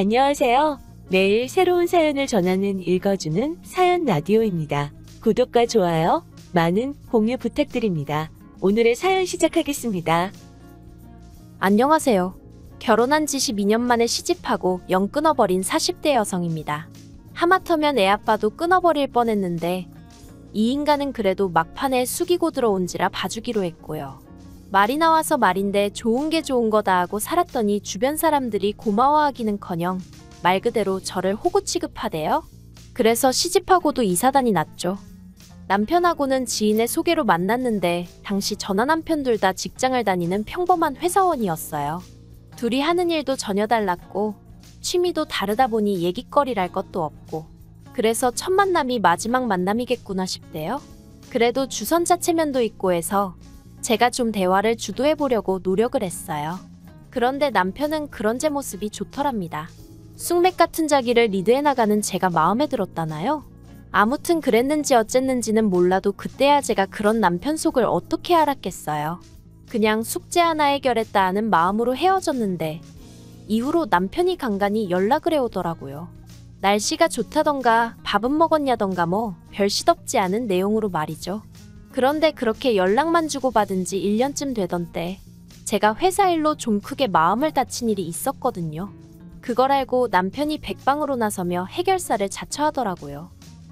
안녕하세요. 매일 새로운 사연을 전하는 읽어주는 사연 라디오입니다. 구독과 좋아요, 많은 공유 부탁드립니다. 오늘의 사연 시작하겠습니다. 안녕하세요. 결혼한 지 12년 만에 시집하고 영 끊어버린 40대 여성입니다. 하마터면 애아빠도 끊어버릴 뻔했는데 이 인간은 그래도 막판에 숙이고 들어온지라 봐주기로 했고요. 말이 나와서 말인데 좋은 게 좋은 거다 하고 살았더니 주변 사람들이 고마워하기는커녕 말 그대로 저를 호구 취급하대요. 그래서 시집하고도 이사단이 났죠. 남편하고는 지인의 소개로 만났는데 당시 전화 남편 둘 다 직장을 다니는 평범한 회사원이었어요. 둘이 하는 일도 전혀 달랐고 취미도 다르다 보니 얘기거리랄 것도 없고 그래서 첫 만남이 마지막 만남이겠구나 싶대요. 그래도 주선자 체면도 있고 해서 제가 좀 대화를 주도해보려고 노력을 했어요. 그런데 남편은 그런 제 모습이 좋더랍니다. 쑥맥 같은 자기를 리드해나가는 제가 마음에 들었다나요? 아무튼 그랬는지 어쨌는지는 몰라도 그때야 제가 그런 남편 속을 어떻게 알았겠어요. 그냥 숙제 하나 해결했다 하는 마음으로 헤어졌는데 이후로 남편이 간간히 연락을 해오더라고요. 날씨가 좋다던가 밥은 먹었냐던가 뭐 별 시덥지 않은 내용으로 말이죠. 그런데 그렇게 연락만 주고받은 지 1년쯤 되던 때 제가 회사 일로 좀 크게 마음을 다친 일이 있었거든요. 그걸 알고 남편이 백방으로 나서며 해결사를 자처하더라고요.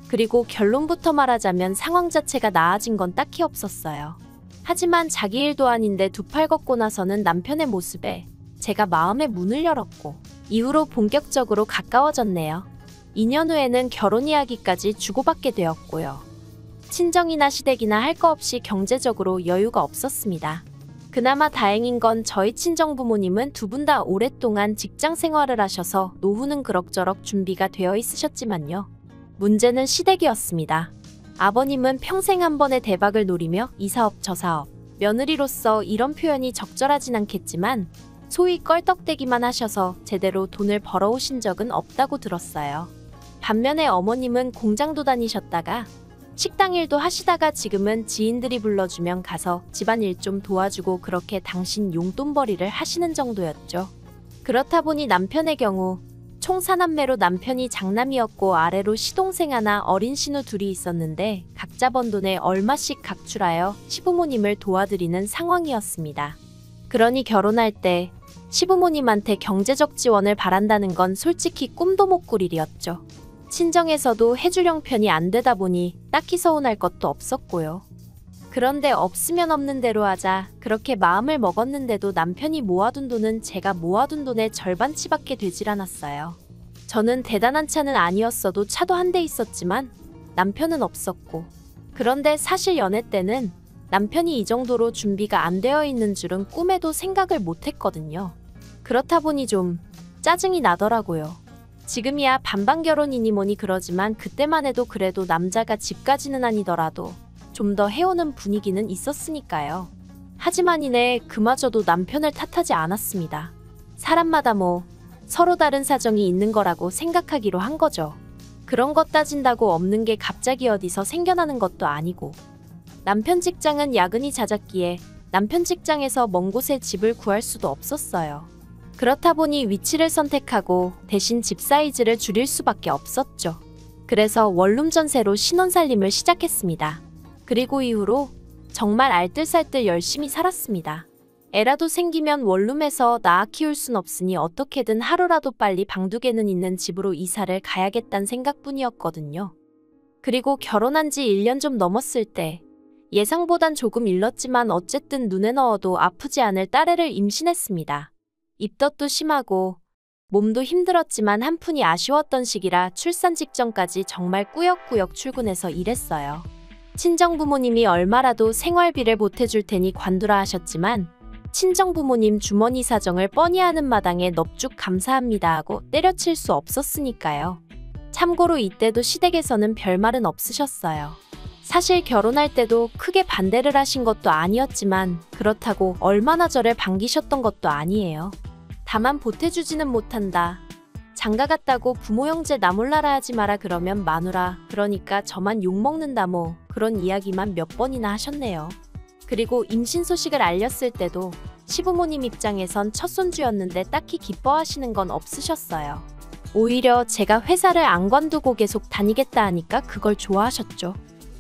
그리고 결론부터 말하자면 상황 자체가 나아진 건 딱히 없었어요. 하지만 자기 일도 아닌데 두 팔 걷고 나서는 남편의 모습에 제가 마음의 문을 열었고 이후로 본격적으로 가까워졌네요. 2년 후에는 결혼 이야기까지 주고받게 되었고요. 친정이나 시댁이나 할 거 없이 경제적으로 여유가 없었습니다. 그나마 다행인 건 저희 친정부모님은 두 분 다 오랫동안 직장 생활을 하셔서 노후는 그럭저럭 준비가 되어 있으셨지만요. 문제는 시댁이었습니다. 아버님은 평생 한 번의 대박을 노리며 이 사업 저 사업, 며느리로서 이런 표현이 적절하진 않겠지만 소위 껄떡대기만 하셔서 제대로 돈을 벌어오신 적은 없다고 들었어요. 반면에 어머님은 공장도 다니셨다가 식당 일도 하시다가 지금은 지인들이 불러주면 가서 집안일 좀 도와주고 그렇게 당신 용돈벌이를 하시는 정도였죠. 그렇다 보니 남편의 경우 총 4남매로 남편이 장남이었고 아래로 시동생 하나 어린 신우 둘이 있었는데 각자 번 돈에 얼마씩 각출하여 시부모님을 도와드리는 상황이었습니다. 그러니 결혼할 때 시부모님한테 경제적 지원을 바란다는 건 솔직히 꿈도 못 꿀 일이었죠. 친정에서도 해줄 형편이 안 되다 보니 딱히 서운할 것도 없었고요. 그런데 없으면 없는 대로 하자 그렇게 마음을 먹었는데도 남편이 모아둔 돈은 제가 모아둔 돈의 절반치밖에 되질 않았어요. 저는 대단한 차는 아니었어도 차도 한 대 있었지만 남편은 없었고 그런데 사실 연애 때는 남편이 이 정도로 준비가 안 되어 있는 줄은 꿈에도 생각을 못 했거든요. 그렇다 보니 좀 짜증이 나더라고요. 지금이야 반반 결혼이니 뭐니 그러지만 그때만 해도 그래도 남자가 집까지는 아니더라도 좀 더 해오는 분위기는 있었으니까요. 하지만 이내 그마저도 남편을 탓하지 않았습니다. 사람마다 뭐 서로 다른 사정이 있는 거라고 생각하기로 한 거죠. 그런 것 따진다고 없는 게 갑자기 어디서 생겨나는 것도 아니고 남편 직장은 야근이 잦았기에 남편 직장에서 먼 곳에 집을 구할 수도 없었어요. 그렇다 보니 위치를 선택하고 대신 집 사이즈를 줄일 수밖에 없었죠. 그래서 원룸 전세로 신혼살림을 시작했습니다. 그리고 이후로 정말 알뜰살뜰 열심히 살았습니다. 애라도 생기면 원룸에서 낳아 키울 순 없으니 어떻게든 하루라도 빨리 방두개는 있는 집으로 이사를 가야겠다는 생각뿐이었거든요. 그리고 결혼한 지 1년 좀 넘었을 때 예상보단 조금 일렀지만 어쨌든 눈에 넣어도 아프지 않을 딸애를 임신했습니다. 입덧도 심하고 몸도 힘들었지만 한푼이 아쉬웠던 시기라 출산 직전까지 정말 꾸역꾸역 출근해서 일했어요. 친정부모님이 얼마라도 생활비를 보태줄 테니 관두라 하셨지만 친정부모님 주머니 사정을 뻔히 아는 마당에 넙죽 감사합니다 하고 때려칠 수 없었으니까요. 참고로 이때도 시댁에서는 별말은 없으셨어요. 사실 결혼할 때도 크게 반대를 하신 것도 아니었지만 그렇다고 얼마나 저를 반기셨던 것도 아니에요. 다만 보태주지는 못한다. 장가 갔다고 부모 형제 나 몰라라 하지 마라 그러면 마누라 그러니까 저만 욕먹는다 뭐 그런 이야기만 몇 번이나 하셨네요. 그리고 임신 소식을 알렸을 때도 시부모님 입장에선 첫 손주였는데 딱히 기뻐하시는 건 없으셨어요. 오히려 제가 회사를 안 관두고 계속 다니겠다 하니까 그걸 좋아하셨죠.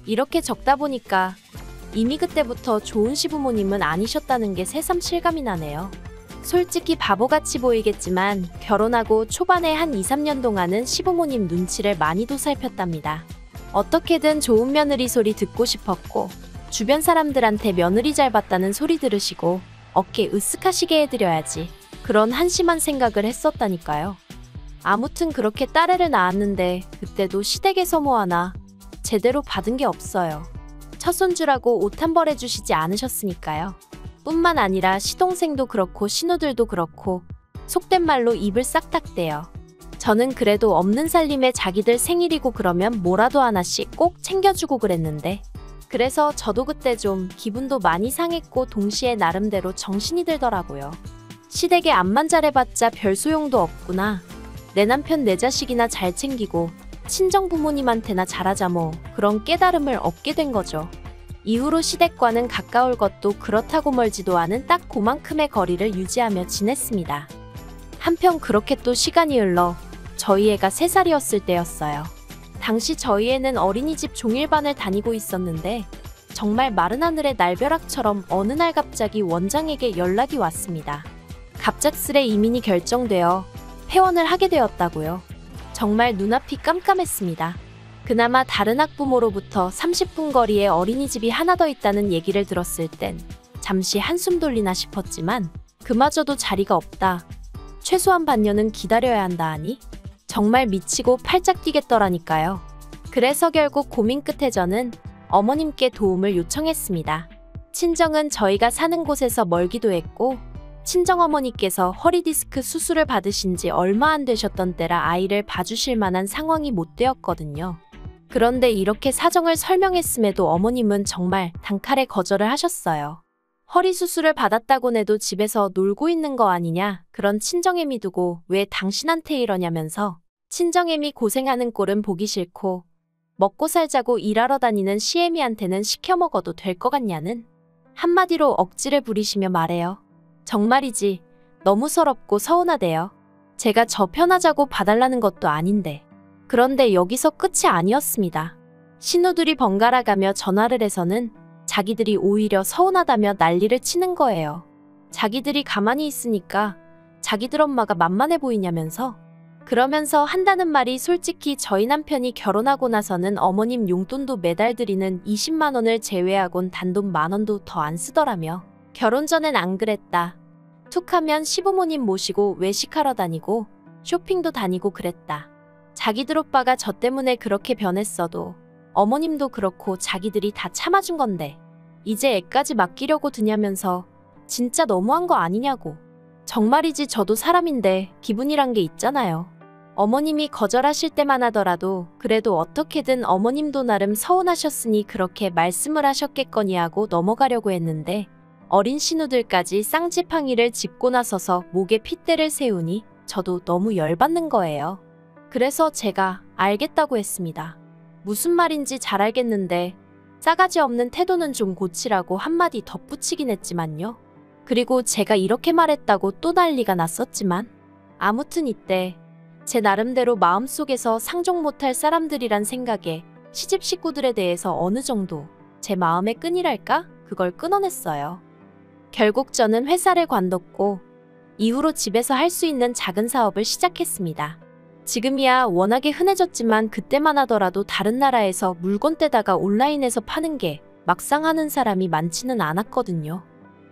이렇게 적다 보니까 이미 그때부터 좋은 시부모님은 아니셨다는 게 새삼 실감이 나네요. 솔직히 바보같이 보이겠지만 결혼하고 초반에 한 2, 3년 동안은 시부모님 눈치를 많이도 살폈답니다. 어떻게든 좋은 며느리 소리 듣고 싶었고 주변 사람들한테 며느리 잘 봤다는 소리 들으시고 어깨 으쓱하시게 해드려야지 그런 한심한 생각을 했었다니까요. 아무튼 그렇게 딸애를 낳았는데 그때도 시댁에서 뭐 하나 제대로 받은 게 없어요. 첫손주라고 옷 한 벌 해주시지 않으셨으니까요. 뿐만 아니라 시동생도 그렇고 신우들도 그렇고 속된 말로 입을 싹닥 떼요. 저는 그래도 없는 살림에 자기들 생일이고 그러면 뭐라도 하나씩 꼭 챙겨주고 그랬는데 그래서 저도 그때 좀 기분도 많이 상했고 동시에 나름대로 정신이 들더라고요. 시댁에 암만 잘해봤자 별 소용도 없구나. 내 남편 내 자식이나 잘 챙기고 친정 부모님한테나 잘하자 뭐 그런 깨달음을 얻게 된 거죠. 이후로 시댁과는 가까울 것도 그렇다고 멀지도 않은 딱 그만큼의 거리를 유지하며 지냈습니다. 한편 그렇게 또 시간이 흘러 저희 애가 3살이었을 때였어요. 당시 저희 애는 어린이집 종일반을 다니고 있었는데 정말 마른 하늘의 날벼락처럼 어느 날 갑자기 원장에게 연락이 왔습니다. 갑작스레 이민이 결정되어 퇴원을 하게 되었다고요. 정말 눈앞이 깜깜했습니다. 그나마 다른 학부모로부터 30분 거리에 어린이집이 하나 더 있다는 얘기를 들었을 땐 잠시 한숨 돌리나 싶었지만 그마저도 자리가 없다. 최소한 반년은 기다려야 한다 하니 정말 미치고 팔짝 뛰겠더라니까요. 그래서 결국 고민 끝에 저는 어머님께 도움을 요청했습니다. 친정은 저희가 사는 곳에서 멀기도 했고 친정어머니께서 허리디스크 수술을 받으신 지 얼마 안 되셨던 때라 아이를 봐주실 만한 상황이 못 되었거든요. 그런데 이렇게 사정을 설명했음에도 어머님은 정말 단칼에 거절을 하셨어요. 허리 수술을 받았다곤 해도 집에서 놀고 있는 거 아니냐, 그런 친정애미 두고 왜 당신한테 이러냐면서 친정애미 고생하는 꼴은 보기 싫고 먹고 살자고 일하러 다니는 시애미한테는 시켜 먹어도 될 것 같냐는 한마디로 억지를 부리시며 말해요. 정말이지 너무 서럽고 서운하대요. 제가 저 편하자고 봐달라는 것도 아닌데. 그런데 여기서 끝이 아니었습니다. 신우들이 번갈아 가며 전화를 해서는 자기들이 오히려 서운하다며 난리를 치는 거예요. 자기들이 가만히 있으니까 자기들 엄마가 만만해 보이냐면서. 그러면서 한다는 말이 솔직히 저희 남편이 결혼하고 나서는 어머님 용돈도 매달 드리는 20만 원을 제외하곤 단돈 10,000원도 더 안 쓰더라며. 결혼 전엔 안 그랬다. 툭하면 시부모님 모시고 외식하러 다니고 쇼핑도 다니고 그랬다. 자기들 오빠가 저 때문에 그렇게 변했어도 어머님도 그렇고 자기들이 다 참아준 건데 이제 애까지 맡기려고 드냐면서 진짜 너무한 거 아니냐고. 정말이지 저도 사람인데 기분이란 게 있잖아요. 어머님이 거절하실 때만 하더라도 그래도 어떻게든 어머님도 나름 서운하셨으니 그렇게 말씀을 하셨겠거니 하고 넘어가려고 했는데 어린 신우들까지 쌍지팡이를 짚고 나서서 목에 핏대를 세우니 저도 너무 열받는 거예요. 그래서 제가 알겠다고 했습니다. 무슨 말인지 잘 알겠는데 싸가지 없는 태도는 좀 고치라고 한마디 덧붙이긴 했지만요. 그리고 제가 이렇게 말했다고 또 난리가 났었지만 아무튼 이때 제 나름대로 마음속에서 상종 못할 사람들이란 생각에 시집 식구들에 대해서 어느 정도 제 마음의 끈이랄까? 그걸 끊어냈어요. 결국 저는 회사를 관뒀고 이후로 집에서 할 수 있는 작은 사업을 시작했습니다. 지금이야 워낙에 흔해졌지만 그때만 하더라도 다른 나라에서 물건 떼다가 온라인에서 파는 게 막상 하는 사람이 많지는 않았거든요.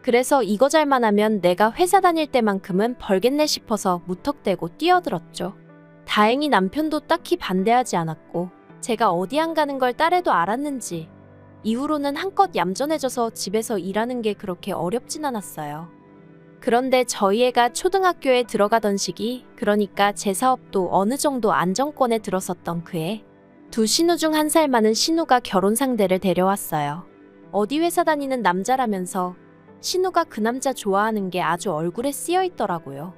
그래서 이거 잘만 하면 내가 회사 다닐 때만큼은 벌겠네 싶어서 무턱대고 뛰어들었죠. 다행히 남편도 딱히 반대하지 않았고 제가 어디 안 가는 걸 딸애도 알았는지 이후로는 한껏 얌전해져서 집에서 일하는 게 그렇게 어렵진 않았어요. 그런데 저희 애가 초등학교에 들어가던 시기, 그러니까 제 사업도 어느 정도 안정권에 들었었던 그해 두 신우 중 1살 많은 신우가 결혼 상대를 데려왔어요. 어디 회사 다니는 남자라면서 신우가 그 남자 좋아하는 게 아주 얼굴에 쓰여 있더라고요.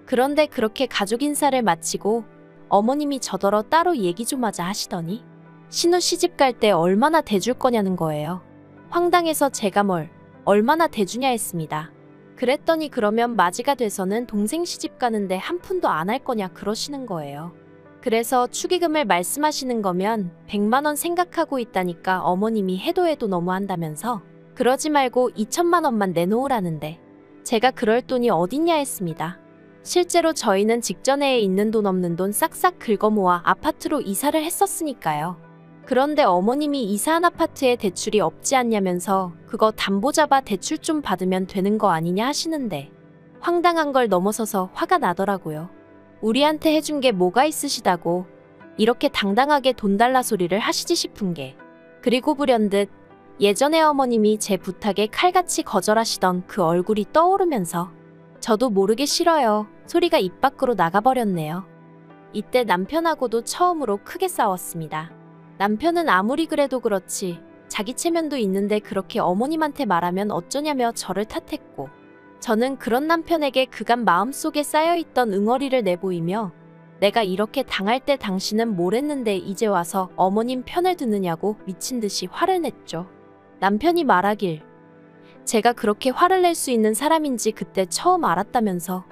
그런데 그렇게 가족 인사를 마치고 어머님이 저더러 따로 얘기 좀 하자 하시더니 신우 시집 갈 때 얼마나 대줄 거냐는 거예요. 황당해서 제가 뭘 얼마나 대주냐 했습니다. 그랬더니 그러면 맞이가 돼서는 동생 시집 가는데 한 푼도 안 할 거냐 그러시는 거예요. 그래서 축의금을 말씀하시는 거면 100만 원 생각하고 있다니까 어머님이 해도 너무한다면서 그러지 말고 2천만 원만 내놓으라는데 제가 그럴 돈이 어딨냐 했습니다. 실제로 저희는 직전에 있는 돈 없는 돈 싹싹 긁어모아 아파트로 이사를 했었으니까요. 그런데 어머님이 이사한 아파트에 대출이 없지 않냐면서 그거 담보 잡아 대출 좀 받으면 되는 거 아니냐 하시는데 황당한 걸 넘어서서 화가 나더라고요. 우리한테 해준 게 뭐가 있으시다고 이렇게 당당하게 돈 달라 소리를 하시지 싶은 게 그리고 불현듯 예전에 어머님이 제 부탁에 칼같이 거절하시던 그 얼굴이 떠오르면서 저도 모르게 싫어요 소리가 입 밖으로 나가버렸네요. 이때 남편하고도 처음으로 크게 싸웠습니다. 남편은 아무리 그래도 그렇지 자기 체면도 있는데 그렇게 어머님한테 말하면 어쩌냐며 저를 탓했고 저는 그런 남편에게 그간 마음속에 쌓여있던 응어리를 내보이며 내가 이렇게 당할 때 당신은 뭘 했는데 이제 와서 어머님 편을 드느냐고 미친 듯이 화를 냈죠. 남편이 말하길 제가 그렇게 화를 낼 수 있는 사람인지 그때 처음 알았다면서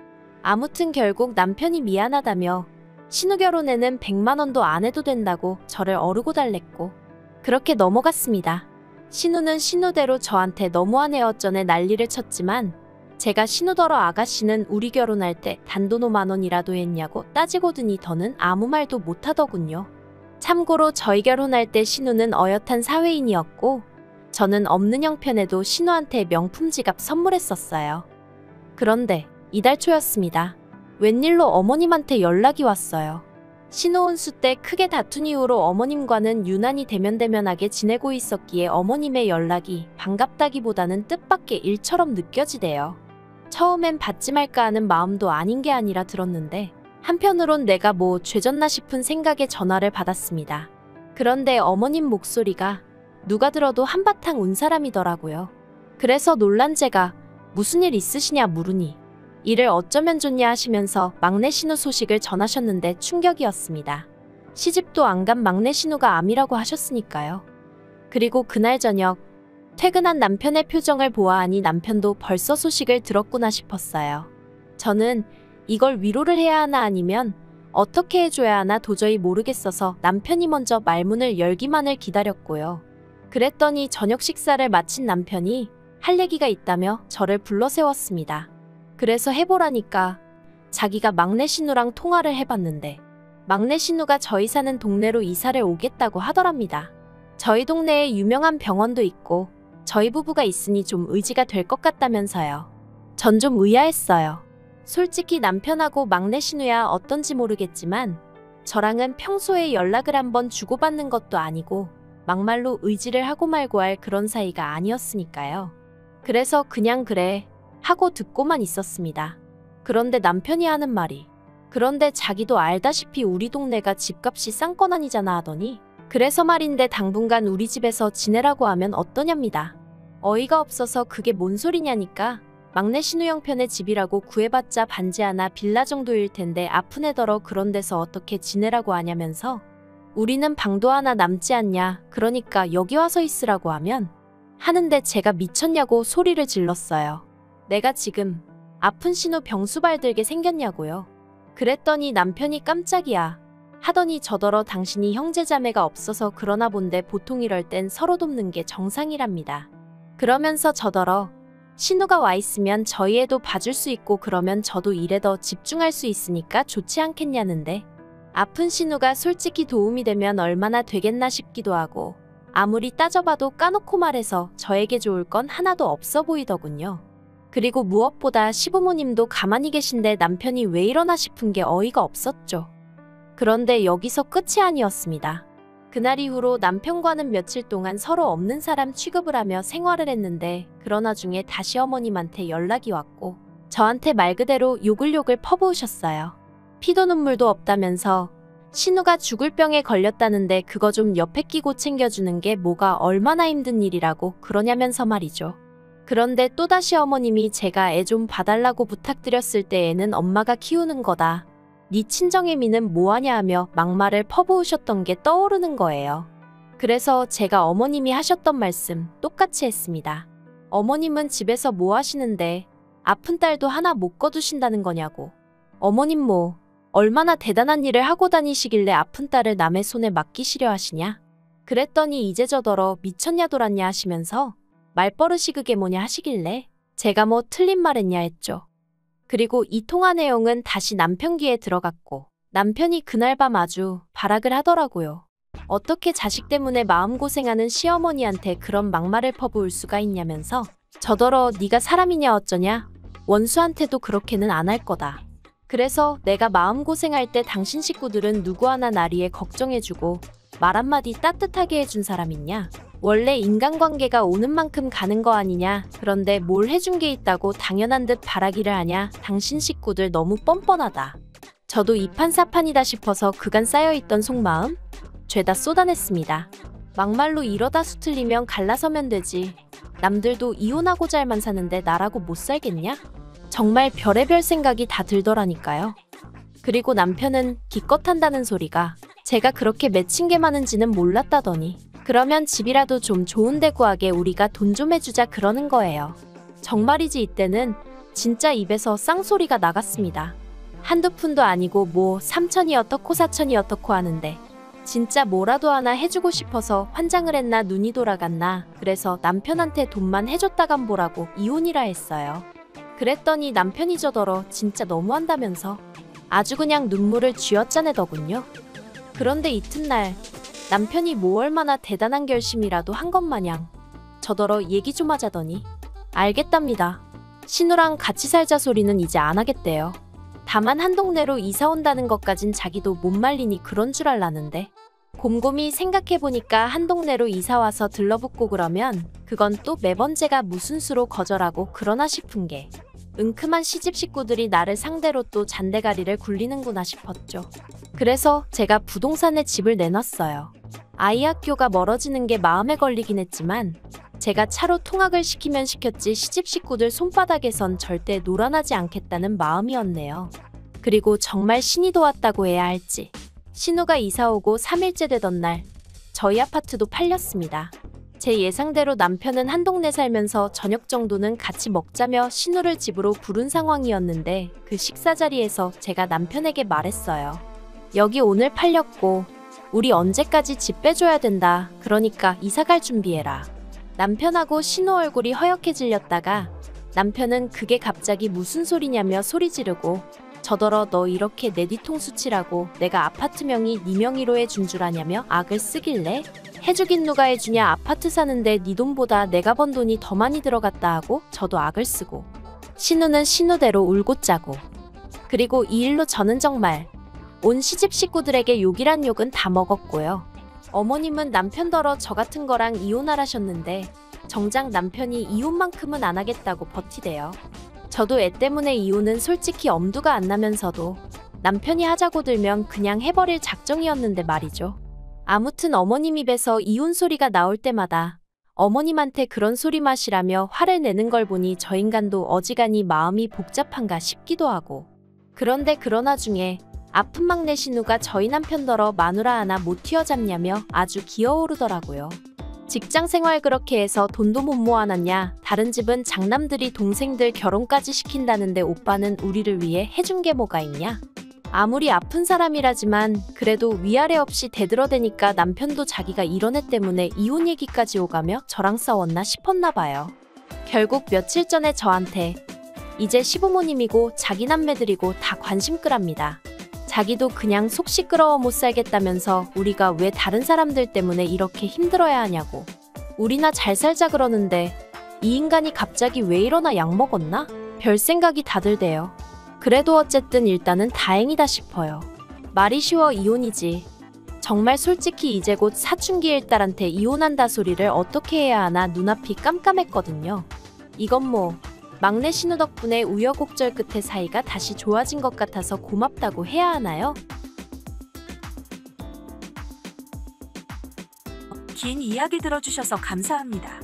아무튼 결국 남편이 미안하다며 신우 결혼에는 100만 원도 안 해도 된다고 저를 어르고 달랬고 그렇게 넘어갔습니다. 신우는 신우대로 저한테 너무하네 어쩌네 난리를 쳤지만 제가 신우더러 아가씨는 우리 결혼할 때 단돈 5만 원이라도 했냐고 따지고더니 더는 아무 말도 못하더군요. 참고로 저희 결혼할 때 신우는 어엿한 사회인이었고 저는 없는 형편에도 신우한테 명품 지갑 선물했었어요. 그런데 이달 초였습니다. 웬일로 어머님한테 연락이 왔어요. 신우 혼수 때 크게 다툰 이후로 어머님과는 유난히 대면대면하게 지내고 있었기에 어머님의 연락이 반갑다기보다는 뜻밖의 일처럼 느껴지대요. 처음엔 받지 말까 하는 마음도 아닌 게 아니라 들었는데 한편으론 내가 뭐 죄졌나 싶은 생각에 전화를 받았습니다. 그런데 어머님 목소리가 누가 들어도 한바탕 운 사람이더라고요. 그래서 놀란 제가 무슨 일 있으시냐 물으니 이를 어쩌면 좋냐 하시면서 막내 신우 소식을 전하셨는데 충격이었습니다. 시집도 안 간 막내 신우가 암이라고 하셨으니까요. 그리고 그날 저녁 퇴근한 남편의 표정을 보아하니 남편도 벌써 소식을 들었구나 싶었어요. 저는 이걸 위로를 해야 하나 아니면 어떻게 해줘야 하나 도저히 모르겠어서 남편이 먼저 말문을 열기만을 기다렸고요. 그랬더니 저녁 식사를 마친 남편이 할 얘기가 있다며 저를 불러 세웠습니다. 그래서 해보라니까 자기가 막내 신우랑 통화를 해봤는데 막내 신우가 저희 사는 동네로 이사를 오겠다고 하더랍니다. 저희 동네에 유명한 병원도 있고 저희 부부가 있으니 좀 의지가 될 것 같다면서요. 전 좀 의아했어요. 솔직히 남편하고 막내 신우야 어떤지 모르겠지만 저랑은 평소에 연락을 한번 주고받는 것도 아니고 막말로 의지를 하고 말고 할 그런 사이가 아니었으니까요. 그래서 그냥 그래 하고 듣고만 있었습니다. 그런데 남편이 하는 말이 그런데 자기도 알다시피 우리 동네가 집값이 싼 건 아니잖아 하더니 그래서 말인데 당분간 우리 집에서 지내라고 하면 어떠냐입니다. 어이가 없어서 그게 뭔 소리냐니까 막내 신우 형편의 집이라고 구해봤자 반지 하나 빌라 정도일 텐데 아픈 애더러 그런 데서 어떻게 지내라고 하냐면서 우리는 방도 하나 남지 않냐 그러니까 여기 와서 있으라고 하는데 제가 미쳤냐고 소리를 질렀어요. 내가 지금 아픈 신우 병수발 들게 생겼냐고요. 그랬더니 남편이 깜짝이야 하더니 저더러 당신이 형제자매가 없어서 그러나 본데 보통 이럴 땐 서로 돕는 게 정상이랍니다. 그러면서 저더러 신우가 와 있으면 저희 애도 봐줄 수 있고 그러면 저도 일에 더 집중할 수 있으니까 좋지 않겠냐는데 아픈 신우가 솔직히 도움이 되면 얼마나 되겠나 싶기도 하고 아무리 따져봐도 까놓고 말해서 저에게 좋을 건 하나도 없어 보이더군요. 그리고 무엇보다 시부모님도 가만히 계신데 남편이 왜 이러나 싶은 게 어이가 없었죠. 그런데 여기서 끝이 아니었습니다. 그날 이후로 남편과는 며칠 동안 서로 없는 사람 취급을 하며 생활을 했는데 그러나 중에 다시 어머님한테 연락이 왔고 저한테 말 그대로 욕을 퍼부으셨어요. 피도 눈물도 없다면서 신우가 죽을 병에 걸렸다는데 그거 좀 옆에 끼고 챙겨주는 게 뭐가 얼마나 힘든 일이라고 그러냐면서 말이죠. 그런데 또다시 어머님이 제가 애 좀 봐달라고 부탁드렸을 때 애는 엄마가 키우는 거다. 네 친정의 미는 뭐하냐 하며 막말을 퍼부으셨던 게 떠오르는 거예요. 그래서 제가 어머님이 하셨던 말씀 똑같이 했습니다. 어머님은 집에서 뭐 하시는데 아픈 딸도 하나 못 거두신다는 거냐고. 어머님 뭐 얼마나 대단한 일을 하고 다니시길래 아픈 딸을 남의 손에 맡기시려 하시냐? 그랬더니 이제 저더러 미쳤냐 돌았냐 하시면서 말버릇이 그게 뭐냐 하시길래 제가 뭐 틀린 말 했냐 했죠. 그리고 이 통화 내용은 다시 남편 귀에 들어갔고 남편이 그날 밤 아주 발악을 하더라고요. 어떻게 자식 때문에 마음고생하는 시어머니한테 그런 막말을 퍼부을 수가 있냐면서 저더러 네가 사람이냐 어쩌냐? 원수한테도 그렇게는 안 할 거다. 그래서 내가 마음고생할 때 당신 식구들은 누구 하나 나리에 걱정해주고 말 한마디 따뜻하게 해준 사람 있냐? 원래 인간관계가 오는 만큼 가는 거 아니냐? 그런데 뭘 해준 게 있다고 당연한 듯 바라기를 하냐? 당신 식구들 너무 뻔뻔하다. 저도 이판사판이다 싶어서 그간 쌓여있던 속마음 죄다 쏟아냈습니다. 막말로 이러다 수틀리면 갈라서면 되지. 남들도 이혼하고 잘만 사는데 나라고 못 살겠냐? 정말 별의별 생각이 다 들더라니까요. 그리고 남편은 기껏 한다는 소리가 제가 그렇게 맺힌 게 많은지는 몰랐다더니 그러면 집이라도 좀 좋은 데 구하게 우리가 돈 좀 해주자 그러는 거예요. 정말이지 이때는 진짜 입에서 쌍소리가 나갔습니다. 한두 푼도 아니고 뭐 3천이 어떻고 4천이 어떻고 하는데 진짜 뭐라도 하나 해주고 싶어서 환장을 했나 눈이 돌아갔나 그래서 남편한테 돈만 해줬다간 보라고 이혼이라 했어요. 그랬더니 남편이 저더러 진짜 너무한다면서 아주 그냥 눈물을 쥐어짜내더군요. 그런데 이튿날 남편이 뭐 얼마나 대단한 결심이라도 한 것 마냥 저더러 얘기 좀 하자더니 알겠답니다. 신우랑 같이 살자 소리는 이제 안 하겠대요. 다만 한 동네로 이사 온다는 것까진 자기도 못 말리니 그런 줄 알라는데 곰곰이 생각해보니까 한 동네로 이사 와서 들러붙고 그러면 그건 또 매번 제가 무슨 수로 거절하고 그러나 싶은 게 은큼한 시집 식구들이 나를 상대로 또 잔대가리를 굴리는구나 싶었죠. 그래서 제가 부동산에 집을 내놨어요. 아이 학교가 멀어지는 게 마음에 걸리긴 했지만 제가 차로 통학을 시키면 시켰지 시집 식구들 손바닥에선 절대 놀아나지 않겠다는 마음이었네요. 그리고 정말 신이 도왔다고 해야 할지 신우가 이사오고 3일째 되던 날 저희 아파트도 팔렸습니다. 제 예상대로 남편은 한 동네 살면서 저녁 정도는 같이 먹자며 신우를 집으로 부른 상황이었는데 그 식사 자리에서 제가 남편에게 말했어요. 여기 오늘 팔렸고 우리 언제까지 집 빼줘야 된다. 그러니까 이사갈 준비해라. 남편하고 신우 얼굴이 허옇게 질렸다가 남편은 그게 갑자기 무슨 소리냐며 소리 지르고 저더러 너 이렇게 내 뒤통수 치라고 내가 아파트 명의 네 명의로 해준 줄 아냐며 악을 쓰길래 해주긴 누가 해주냐 아파트 사는데 네 돈보다 내가 번 돈이 더 많이 들어갔다 하고 저도 악을 쓰고 신우는 신우대로 울고 짜고 그리고 이 일로 저는 정말 온 시집 식구들에게 욕이란 욕은 다 먹었고요. 어머님은 남편더러 저 같은 거랑 이혼하라셨는데 정작 남편이 이혼만큼은 안 하겠다고 버티대요. 저도 애 때문에 이혼은 솔직히 엄두가 안 나면서도 남편이 하자고 들면 그냥 해버릴 작정이었는데 말이죠. 아무튼 어머님 입에서 이혼 소리가 나올 때마다 어머님한테 그런 소리 마시라며 화를 내는 걸 보니 저 인간도 어지간히 마음이 복잡한가 싶기도 하고 그런데 그러나 중에 아픈 막내 신우가 저희 남편더러 마누라 하나 못 튀어잡냐며 아주 기어오르더라고요. 직장 생활 그렇게 해서 돈도 못 모아놨냐. 다른 집은 장남들이 동생들 결혼까지 시킨다는데 오빠는 우리를 위해 해준 게 뭐가 있냐. 아무리 아픈 사람이라지만 그래도 위아래 없이 대들어대니까 남편도 자기가 이런 애 때문에 이혼 얘기까지 오가며 저랑 싸웠나 싶었나 봐요. 결국 며칠 전에 저한테 이제 시부모님이고 자기 남매들이고 다 관심 끄랍니다. 자기도 그냥 속 시끄러워 못 살겠다면서 우리가 왜 다른 사람들 때문에 이렇게 힘들어야 하냐고. 우리나 잘 살자 그러는데 이 인간이 갑자기 왜 이러나 약 먹었나? 별 생각이 다 들대요. 그래도 어쨌든 일단은 다행이다 싶어요. 말이 쉬워 이혼이지. 정말 솔직히 이제 곧 사춘기일 딸한테 이혼한다 소리를 어떻게 해야 하나 눈앞이 깜깜했거든요. 이건 뭐 막내 신우 덕분에 우여곡절 끝에 사이가 다시 좋아진 것 같아서 고맙다고 해야 하나요? 긴 이야기 들어주셔서 감사합니다.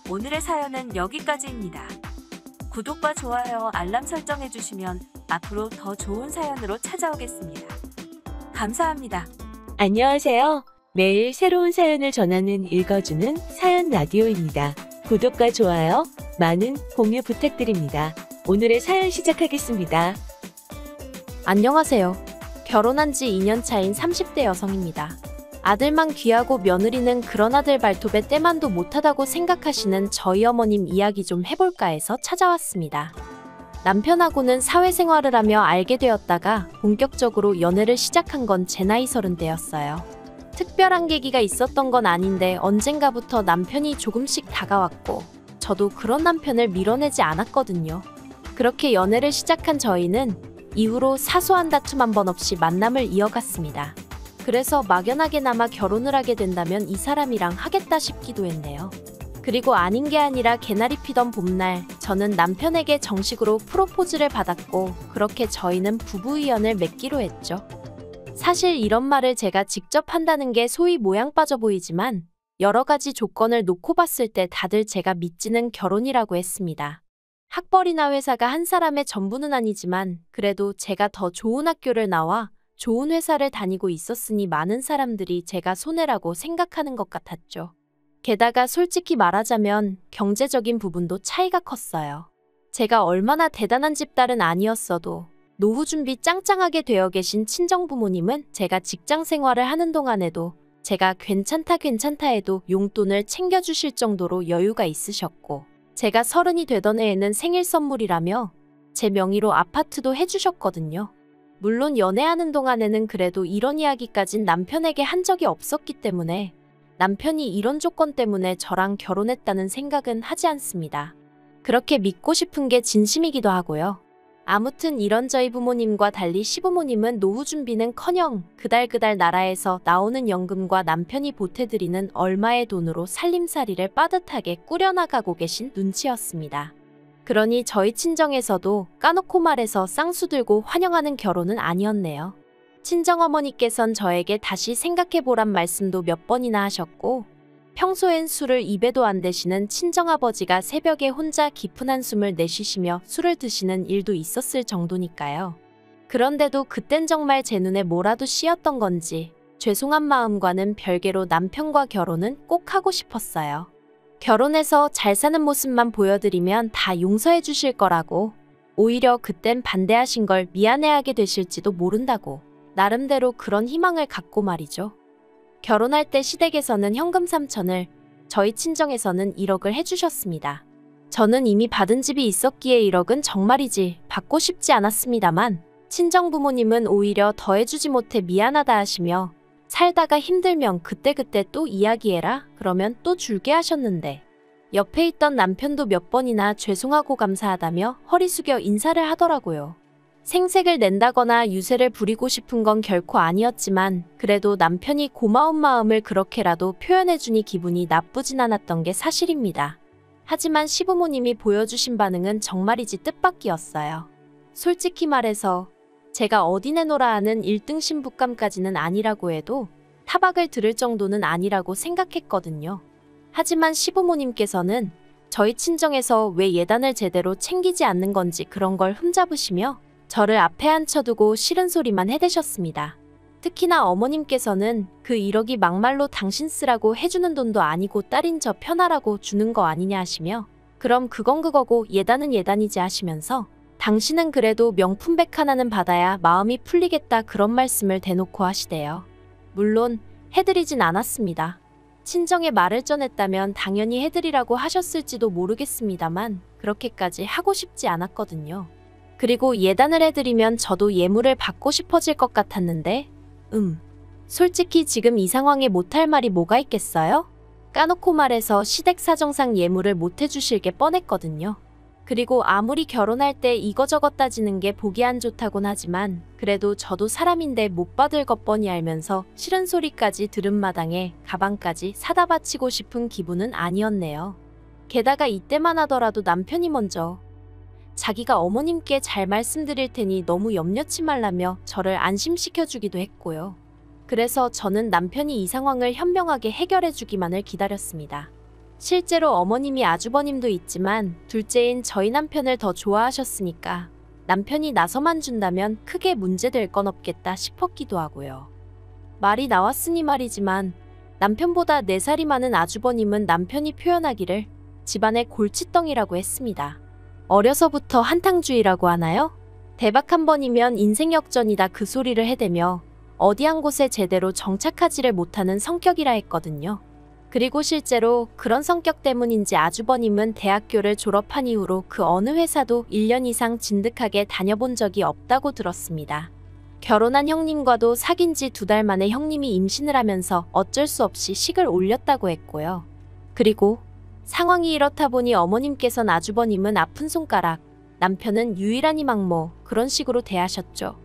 오늘의 사연은 여기까지입니다. 구독과 좋아요, 알람 설정해주시면 앞으로 더 좋은 사연으로 찾아오겠습니다. 감사합니다. 안녕하세요. 매일 새로운 사연을 전하는 읽어주는 사연 라디오입니다. 구독과 좋아요, 많은 공유 부탁드립니다. 오늘의 사연 시작하겠습니다. 안녕하세요. 결혼한 지 2년 차인 30대 여성입니다. 아들만 귀하고 며느리는 그런 아들 발톱에 때만도 못하다고 생각하시는 저희 어머님 이야기 좀 해볼까 해서 찾아왔습니다. 남편하고는 사회생활을 하며 알게 되었다가 본격적으로 연애를 시작한 건 제 나이 30대였어요. 특별한 계기가 있었던 건 아닌데 언젠가부터 남편이 조금씩 다가왔고 저도 그런 남편을 밀어내지 않았거든요. 그렇게 연애를 시작한 저희는 이후로 사소한 다툼 한 번 없이 만남을 이어갔습니다. 그래서 막연하게나마 결혼을 하게 된다면 이 사람이랑 하겠다 싶기도 했네요. 그리고 아닌 게 아니라 개나리 피던 봄날 저는 남편에게 정식으로 프로포즈를 받았고 그렇게 저희는 부부의연을 맺기로 했죠. 사실 이런 말을 제가 직접 한다는 게 소위 모양 빠져 보이지만 여러 가지 조건을 놓고 봤을 때 다들 제가 믿지는 결혼이라고 했습니다. 학벌이나 회사가 한 사람의 전부는 아니지만 그래도 제가 더 좋은 학교를 나와 좋은 회사를 다니고 있었으니 많은 사람들이 제가 손해라고 생각하는 것 같았죠. 게다가 솔직히 말하자면 경제적인 부분도 차이가 컸어요. 제가 얼마나 대단한 집딸은 아니었어도 노후 준비 짱짱하게 되어 계신 친정부모님은 제가 직장 생활을 하는 동안에도 제가 괜찮다 해도 용돈을 챙겨주실 정도로 여유가 있으셨고 제가 30이 되던 해에는 생일 선물이라며 제 명의로 아파트도 해주셨거든요. 물론 연애하는 동안에는 그래도 이런 이야기까진 남편에게 한 적이 없었기 때문에 남편이 이런 조건 때문에 저랑 결혼했다는 생각은 하지 않습니다. 그렇게 믿고 싶은 게 진심이기도 하고요. 아무튼 이런 저희 부모님과 달리 시부모님은 노후 준비는커녕 그달 나라에서 나오는 연금과 남편이 보태드리는 얼마의 돈으로 살림살이를 빠듯하게 꾸려나가고 계신 눈치였습니다. 그러니 저희 친정에서도 까놓고 말해서 쌍수 들고 환영하는 결혼은 아니었네요. 친정어머니께선 저에게 다시 생각해보란 말씀도 몇 번이나 하셨고 평소엔 술을 입에도 안 대시는 친정아버지가 새벽에 혼자 깊은 한숨을 내쉬시며 술을 드시는 일도 있었을 정도니까요. 그런데도 그땐 정말 제 눈에 뭐라도 씌었던 건지 죄송한 마음과는 별개로 남편과 결혼은 꼭 하고 싶었어요. 결혼해서 잘 사는 모습만 보여드리면 다 용서해 주실 거라고 오히려 그땐 반대하신 걸 미안해하게 되실지도 모른다고 나름대로 그런 희망을 갖고 말이죠. 결혼할 때 시댁에서는 현금 3천을, 저희 친정에서는 1억을 해주셨습니다. 저는 이미 받은 집이 있었기에 1억은 정말이지 받고 싶지 않았습니다만 친정 부모님은 오히려 더 해주지 못해 미안하다 하시며 살다가 힘들면 그때그때 또 이야기해라 그러면 또 줄게 하셨는데 옆에 있던 남편도 몇 번이나 죄송하고 감사하다며 허리 숙여 인사를 하더라고요. 생색을 낸다거나 유세를 부리고 싶은 건 결코 아니었지만 그래도 남편이 고마운 마음을 그렇게라도 표현해주니 기분이 나쁘진 않았던 게 사실입니다. 하지만 시부모님이 보여주신 반응은 정말이지 뜻밖이었어요. 솔직히 말해서 제가 어디 내놓으라 하는 1등 신부감까지는 아니라고 해도 타박을 들을 정도는 아니라고 생각했거든요. 하지만 시부모님께서는 저희 친정에서 왜 예단을 제대로 챙기지 않는 건지 그런 걸 흠잡으시며 저를 앞에 앉혀두고 싫은 소리만 해대셨습니다. 특히나 어머님께서는 그 1억이 막말로 당신 쓰라고 해주는 돈도 아니고 딸인 저 편하라고 주는 거 아니냐 하시며 그럼 그건 그거고 예단은 예단이지 하시면서 당신은 그래도 명품백 하나는 받아야 마음이 풀리겠다 그런 말씀을 대놓고 하시대요. 물론 해드리진 않았습니다. 친정에 말을 전했다면 당연히 해드리라고 하셨을지도 모르겠습니다만 그렇게까지 하고 싶지 않았거든요. 그리고 예단을 해드리면 저도 예물을 받고 싶어질 것 같았는데 솔직히 지금 이 상황에 못할 말이 뭐가 있겠어요? 까놓고 말해서 시댁 사정상 예물을 못 해주실 게 뻔했거든요. 그리고 아무리 결혼할 때 이거저거 따지는 게 보기 안 좋다곤 하지만 그래도 저도 사람인데 못 받을 것 뻔히 알면서 싫은 소리까지 들은 마당에 가방까지 사다 바치고 싶은 기분은 아니었네요. 게다가 이때만 하더라도 남편이 먼저 자기가 어머님께 잘 말씀드릴 테니 너무 염려치 말라며 저를 안심시켜주기도 했고요. 그래서 저는 남편이 이 상황을 현명하게 해결해주기만을 기다렸습니다. 실제로 어머님이 아주버님도 있지만 둘째인 저희 남편을 더 좋아하셨으니까 남편이 나서만 준다면 크게 문제될 건 없겠다 싶었기도 하고요. 말이 나왔으니 말이지만 남편보다 4살이 많은 아주버님은 남편이 표현하기를 집안의 골칫덩이라고 했습니다. 어려서부터 한탕주의라고 하나요? 대박 한 번이면 인생 역전이다 그 소리를 해대며 어디 한 곳에 제대로 정착하지를 못하는 성격이라 했거든요. 그리고 실제로 그런 성격 때문인지 아주버님은 대학교를 졸업한 이후로 그 어느 회사도 1년 이상 진득하게 다녀본 적이 없다고 들었습니다. 결혼한 형님과도 사귄 지 2달 만에 형님이 임신을 하면서 어쩔 수 없이 식을 올렸다고 했고요. 그리고 상황이 이렇다 보니 어머님께선 아주버님은 아픈 손가락, 남편은 유일한 희망모 그런 식으로 대하셨죠.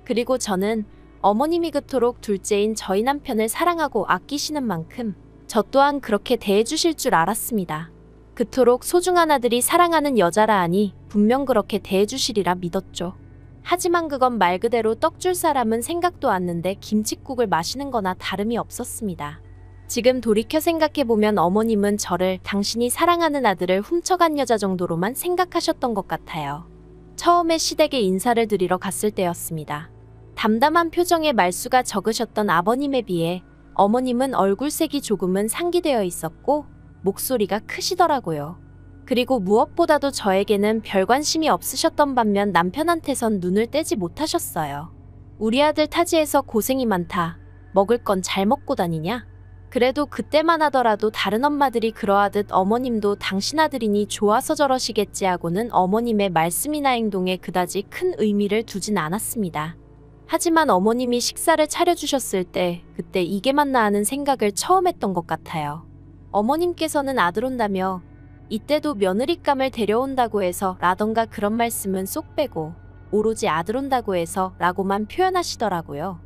그리고 저는 어머님이 그토록 둘째인 저희 남편을 사랑하고 아끼시는 만큼 저 또한 그렇게 대해주실 줄 알았습니다. 그토록 소중한 아들이 사랑하는 여자라 하니 분명 그렇게 대해주시리라 믿었죠. 하지만 그건 말 그대로 떡줄 사람은 생각도 않는데 김칫국을 마시는 거나 다름이 없었습니다. 지금 돌이켜 생각해보면 어머님은 저를 당신이 사랑하는 아들을 훔쳐간 여자 정도로만 생각하셨던 것 같아요. 처음에 시댁에 인사를 드리러 갔을 때였습니다. 담담한 표정의 말수가 적으셨던 아버님에 비해 어머님은 얼굴색이 조금은 상기되어 있었고 목소리가 크시더라고요. 그리고 무엇보다도 저에게는 별 관심이 없으셨던 반면 남편한테선 눈을 떼지 못하셨어요. 우리 아들 타지에서 고생이 많다. 먹을 건 잘 먹고 다니냐? 그래도 그때만 하더라도 다른 엄마들이 그러하듯 어머님도 당신 아들이니 좋아서 저러시겠지 하고는 어머님의 말씀이나 행동에 그다지 큰 의미를 두진 않았습니다. 하지만 어머님이 식사를 차려주셨을 때 그때 이게 맞나 하는 생각을 처음 했던 것 같아요. 어머님께서는 아들 온다며 이때도 며느리감을 데려온다고 해서 라던가 그런 말씀은 쏙 빼고 오로지 아들 온다고 해서 라고만 표현하시더라고요.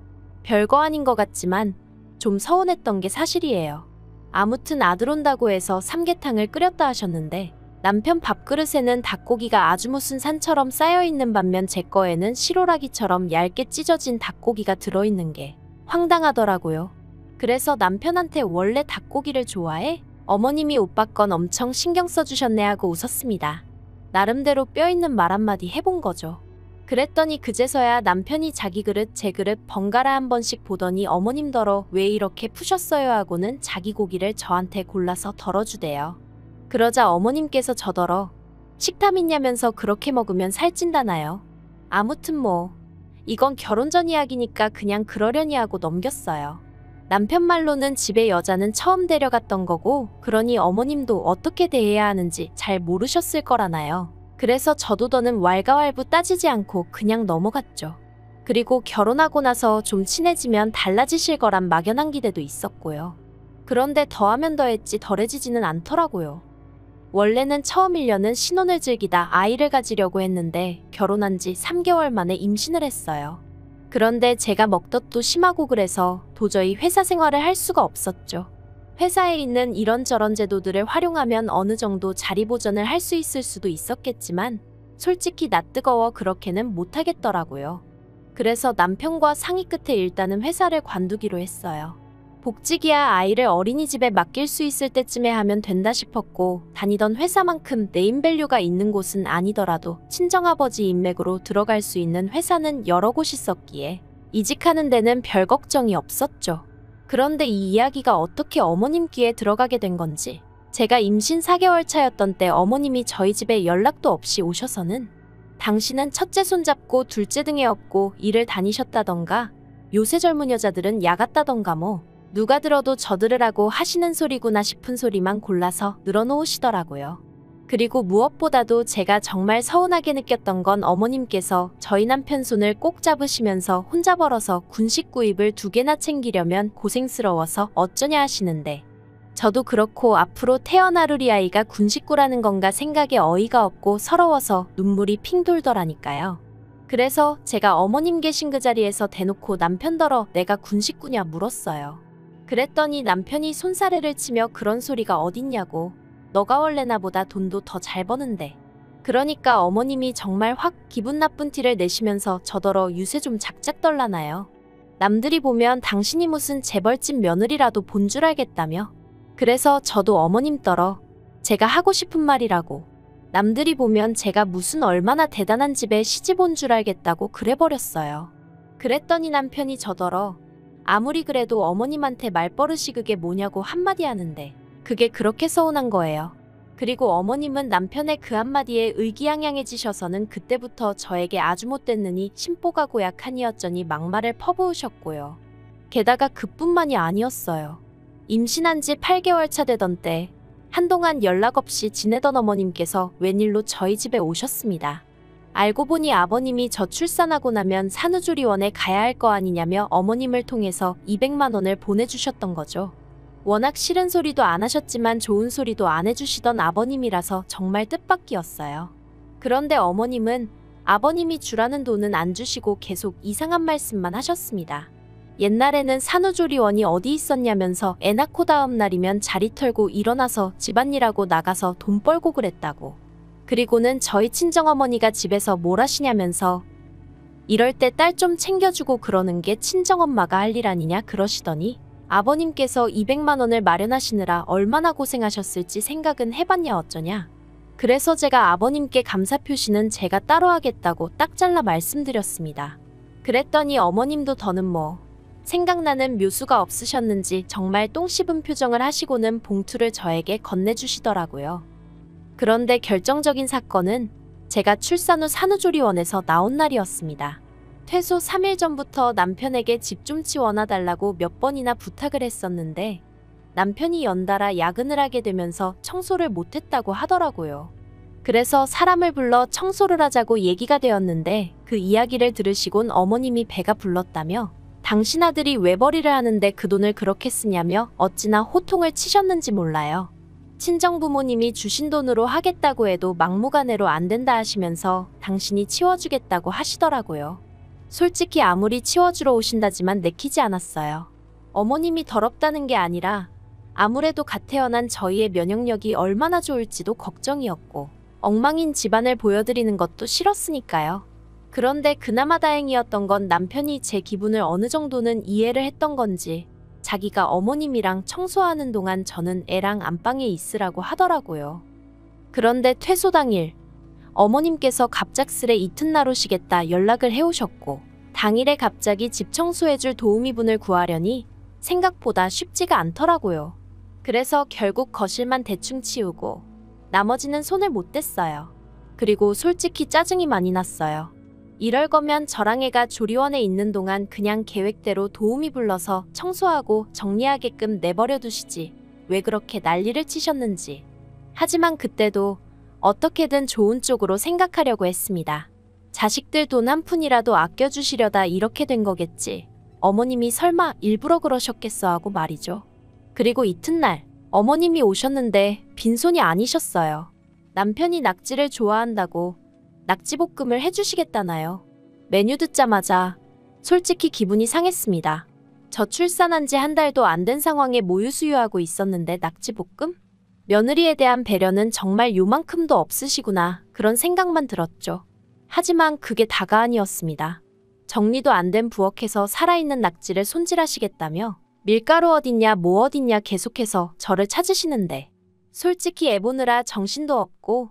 별거 아닌 것 같지만 좀 서운했던 게 사실이에요. 아무튼 아들 온다고 해서 삼계탕을 끓였다 하셨는데 남편 밥그릇에는 닭고기가 아주 무슨 산처럼 쌓여있는 반면 제 거에는 시로라기처럼 얇게 찢어진 닭고기가 들어있는 게 황당하더라고요. 그래서 남편한테 원래 닭고기를 좋아해? 어머님이 오빠 건 엄청 신경 써주셨네 하고 웃었습니다. 나름대로 뼈있는 말 한마디 해본 거죠. 그랬더니 그제서야 남편이 자기 그릇 제 그릇 번갈아 한 번씩 보더니 어머님더러 왜 이렇게 푸셨어요 하고는 자기 고기를 저한테 골라서 덜어주대요. 그러자 어머님께서 저더러 식탐 있냐면서 그렇게 먹으면 살찐다나요. 아무튼 뭐 이건 결혼 전 이야기니까 그냥 그러려니 하고 넘겼어요. 남편 말로는 집에 여자는 처음 데려갔던 거고 그러니 어머님도 어떻게 대해야 하는지 잘 모르셨을 거라나요. 그래서 저도 더는 왈가왈부 따지지 않고 그냥 넘어갔죠. 그리고 결혼하고 나서 좀 친해지면 달라지실 거란 막연한 기대도 있었고요. 그런데 더하면 더했지 덜해지지는 않더라고요. 원래는 처음 1년은 신혼을 즐기다 아이를 가지려고 했는데 결혼한 지 3개월 만에 임신을 했어요. 그런데 제가 먹덧도 심하고 그래서 도저히 회사 생활을 할 수가 없었죠. 회사에 있는 이런저런 제도들을 활용하면 어느 정도 자리 보전을 할 수 있을 수도 있었겠지만 솔직히 낯뜨거워 그렇게는 못하겠더라고요. 그래서 남편과 상의 끝에 일단은 회사를 관두기로 했어요. 복직이야 아이를 어린이집에 맡길 수 있을 때쯤에 하면 된다 싶었고 다니던 회사만큼 네임밸류가 있는 곳은 아니더라도 친정아버지 인맥으로 들어갈 수 있는 회사는 여러 곳 있었기에 이직하는 데는 별 걱정이 없었죠. 그런데 이 이야기가 어떻게 어머님 귀에 들어가게 된 건지 제가 임신 4개월 차였던 때 어머님이 저희 집에 연락도 없이 오셔서는 당신은 첫째 손잡고 둘째 등에 업고 일을 다니셨다던가 요새 젊은 여자들은 야같다던가 뭐 누가 들어도 저 들으라고 하시는 소리구나 싶은 소리만 골라서 늘어놓으시더라고요. 그리고 무엇보다도 제가 정말 서운하게 느꼈던 건 어머님께서 저희 남편 손을 꼭 잡으시면서 혼자 벌어서 군식 구입을 2개나 챙기려면 고생스러워서 어쩌냐 하시는데 저도 그렇고 앞으로 태어날 우리 아이가 군식구라는 건가 생각에 어이가 없고 서러워서 눈물이 핑 돌더라니까요. 그래서 제가 어머님 계신 그 자리에서 대놓고 남편더러 내가 군식구냐 물었어요. 그랬더니 남편이 손사래를 치며 그런 소리가 어딨냐고 너가 원래 나보다 돈도 더 잘 버는데. 그러니까 어머님이 정말 확 기분 나쁜 티를 내시면서 저더러 유세 좀 작작 떨라나요. 남들이 보면 당신이 무슨 재벌집 며느리라도 본 줄 알겠다며. 그래서 저도 어머님 떨어 제가 하고 싶은 말이라고. 남들이 보면 제가 무슨 얼마나 대단한 집에 시집 온 줄 알겠다고 그래버렸어요. 그랬더니 남편이 저더러 아무리 그래도 어머님한테 말버릇이 그게 뭐냐고 한마디 하는데 그게 그렇게 서운한 거예요. 그리고 어머님은 남편의 그 한마디에 의기양양해지셔서는 그때부터 저에게 아주 못됐느니 심보가 고약하니 어쩌니 막말을 퍼부으셨고요. 게다가 그뿐만이 아니었어요. 임신한 지 8개월 차 되던 때 한동안 연락 없이 지내던 어머님께서 웬일로 저희 집에 오셨습니다. 알고 보니 아버님이 저 출산하고 나면 산후조리원에 가야 할 거 아니냐며 어머님을 통해서 200만 원을 보내주셨던 거죠. 워낙 싫은 소리도 안 하셨지만 좋은 소리도 안 해주시던 아버님이라서 정말 뜻밖이었어요. 그런데 어머님은 아버님이 주라는 돈은 안 주시고 계속 이상한 말씀만 하셨습니다. 옛날에는 산후조리원이 어디 있었냐면서 애 낳고 다음 날이면 자리 털고 일어나서 집안일하고 나가서 돈 벌고 그랬다고. 그리고는 저희 친정어머니가 집에서 뭘 하시냐면서 이럴 때 딸 좀 챙겨주고 그러는 게 친정엄마가 할 일 아니냐 그러시더니 아버님께서 200만 원을 마련하시느라 얼마나 고생하셨을지 생각은 해봤냐 어쩌냐. 그래서 제가 아버님께 감사 표시는 제가 따로 하겠다고 딱 잘라 말씀드렸습니다. 그랬더니 어머님도 더는 뭐 생각나는 묘수가 없으셨는지 정말 똥 씹은 표정을 하시고는 봉투를 저에게 건네주시더라고요. 그런데 결정적인 사건은 제가 출산 후 산후조리원에서 나온 날이었습니다. 퇴소 3일 전부터 남편에게 집 좀 치워놔달라고 몇 번이나 부탁을 했었는데 남편이 연달아 야근을 하게 되면서 청소를 못했다고 하더라고요. 그래서 사람을 불러 청소를 하자고 얘기가 되었는데 그 이야기를 들으시곤 어머님이 배가 불렀다며 당신 아들이 외벌이를 하는데 그 돈을 그렇게 쓰냐며 어찌나 호통을 치셨는지 몰라요. 친정부모님이 주신 돈으로 하겠다고 해도 막무가내로 안 된다 하시면서 당신이 치워주겠다고 하시더라고요. 솔직히 아무리 치워주러 오신다지만 내키지 않았어요. 어머님이 더럽다는 게 아니라 아무래도 갓 태어난 저희의 면역력이 얼마나 좋을지도 걱정이었고 엉망인 집안을 보여드리는 것도 싫었으니까요. 그런데 그나마 다행이었던 건 남편이 제 기분을 어느 정도는 이해를 했던 건지 자기가 어머님이랑 청소하는 동안 저는 애랑 안방에 있으라고 하더라고요. 그런데 퇴소 당일 어머님께서 갑작스레 이튿날 오시겠다 연락을 해오셨고 당일에 갑자기 집 청소해줄 도우미분을 구하려니 생각보다 쉽지가 않더라고요. 그래서 결국 거실만 대충 치우고 나머지는 손을 못 댔어요. 그리고 솔직히 짜증이 많이 났어요. 이럴 거면 저랑 애가 조리원에 있는 동안 그냥 계획대로 도우미 불러서 청소하고 정리하게끔 내버려 두시지 왜 그렇게 난리를 치셨는지. 하지만 그때도 어떻게든 좋은 쪽으로 생각하려고 했습니다. 자식들 돈 한 푼이라도 아껴주시려다 이렇게 된 거겠지. 어머님이 설마 일부러 그러셨겠어 하고 말이죠. 그리고 이튿날 어머님이 오셨는데 빈손이 아니셨어요. 남편이 낙지를 좋아한다고 낙지볶음을 해주시겠다나요. 메뉴 듣자마자 솔직히 기분이 상했습니다. 저 출산한 지 한 달도 안 된 상황에 모유 수유하고 있었는데 낙지볶음? 며느리에 대한 배려는 정말 요만큼도 없으시구나 그런 생각만 들었죠. 하지만 그게 다가 아니었습니다. 정리도 안 된 부엌에서 살아있는 낙지를 손질하시겠다며 밀가루 어딨냐 뭐 어딨냐 계속해서 저를 찾으시는데 솔직히 애 보느라 정신도 없고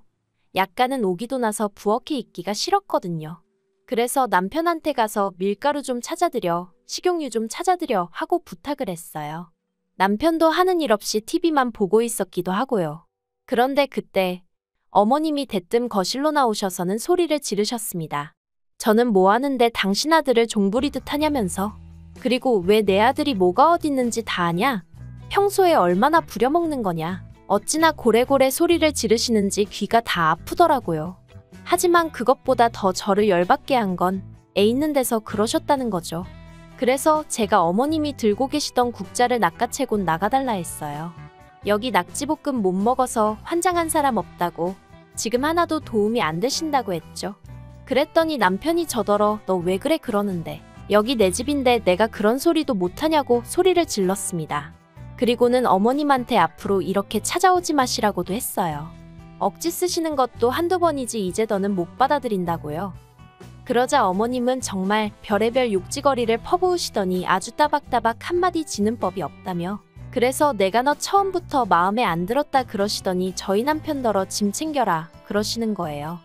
약간은 오기도 나서 부엌에 있기가 싫었거든요. 그래서 남편한테 가서 밀가루 좀 찾아드려, 식용유 좀 찾아드려 하고 부탁을 했어요. 남편도 하는 일 없이 TV만 보고 있었기도 하고요. 그런데 그때 어머님이 대뜸 거실로 나오셔서는 소리를 지르셨습니다. 저는 뭐 하는데 당신 아들을 종부리듯 하냐면서. 그리고 왜 내 아들이 뭐가 어딨는지 다 아냐? 평소에 얼마나 부려먹는 거냐? 어찌나 고래고래 소리를 지르시는지 귀가 다 아프더라고요. 하지만 그것보다 더 저를 열받게 한 건 애 있는 데서 그러셨다는 거죠. 그래서 제가 어머님이 들고 계시던 국자를 낚아채곤 나가달라 했어요. 여기 낙지볶음 못 먹어서 환장한 사람 없다고 지금 하나도 도움이 안 되신다고 했죠. 그랬더니 남편이 저더러 너 왜 그래 그러는데 여기 내 집인데 내가 그런 소리도 못하냐고 소리를 질렀습니다. 그리고는 어머님한테 앞으로 이렇게 찾아오지 마시라고도 했어요. 억지 쓰시는 것도 한두 번이지 이제 더는 못 받아들인다고요. 그러자 어머님은 정말 별의별 욕지거리를 퍼부으시더니 아주 따박따박 한마디 지는 법이 없다며 그래서 내가 너 처음부터 마음에 안 들었다 그러시더니 저희 남편더러 짐 챙겨라 그러시는 거예요.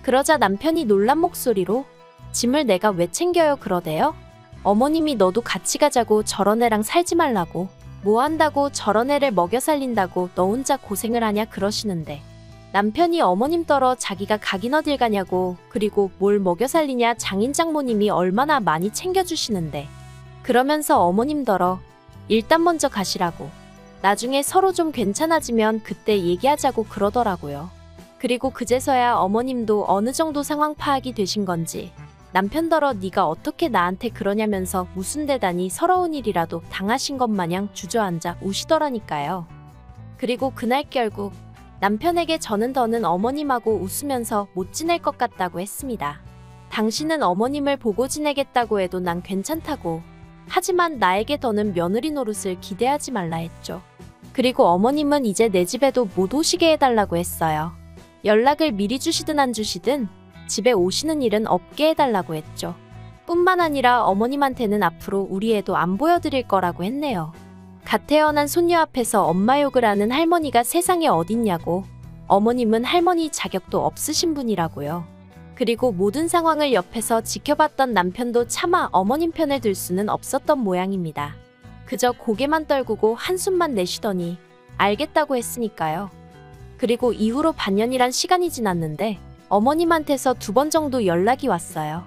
그러자 남편이 놀란 목소리로 짐을 내가 왜 챙겨요 그러대요? 어머님이 너도 같이 가자고 저런 애랑 살지 말라고 뭐 한다고 저런 애를 먹여 살린다고 너 혼자 고생을 하냐 그러시는데 남편이 어머님 떨어 자기가 가긴 어딜 가냐고, 그리고 뭘 먹여 살리냐, 장인 장모님이 얼마나 많이 챙겨주시는데. 그러면서 어머님더러 일단 먼저 가시라고. 나중에 서로 좀 괜찮아지면 그때 얘기하자고 그러더라고요. 그리고 그제서야 어머님도 어느 정도 상황 파악이 되신 건지 남편더러 네가 어떻게 나한테 그러냐면서 무슨 대단히 서러운 일이라도 당하신 것 마냥 주저앉아 우시더라니까요. 그리고 그날 결국 남편에게 저는 더는 어머님하고 웃으면서 못 지낼 것 같다고 했습니다. 당신은 어머님을 보고 지내겠다고 해도 난 괜찮다고. 하지만 나에게 더는 며느리 노릇을 기대하지 말라 했죠. 그리고 어머님은 이제 내 집에도 못 오시게 해달라고 했어요. 연락을 미리 주시든 안 주시든 집에 오시는 일은 없게 해달라고 했죠. 뿐만 아니라 어머님한테는 앞으로 우리 애도 안 보여드릴 거라고 했네요. 갓 태어난 손녀 앞에서 엄마 욕을 하는 할머니가 세상에 어딨냐고. 어머님은 할머니 자격도 없으신 분이라고요. 그리고 모든 상황을 옆에서 지켜봤던 남편도 차마 어머님 편을 들 수는 없었던 모양입니다. 그저 고개만 떨구고 한숨만 내쉬더니 알겠다고 했으니까요. 그리고 이후로 반년이란 시간이 지났는데 어머님한테서 2번 정도 연락이 왔어요.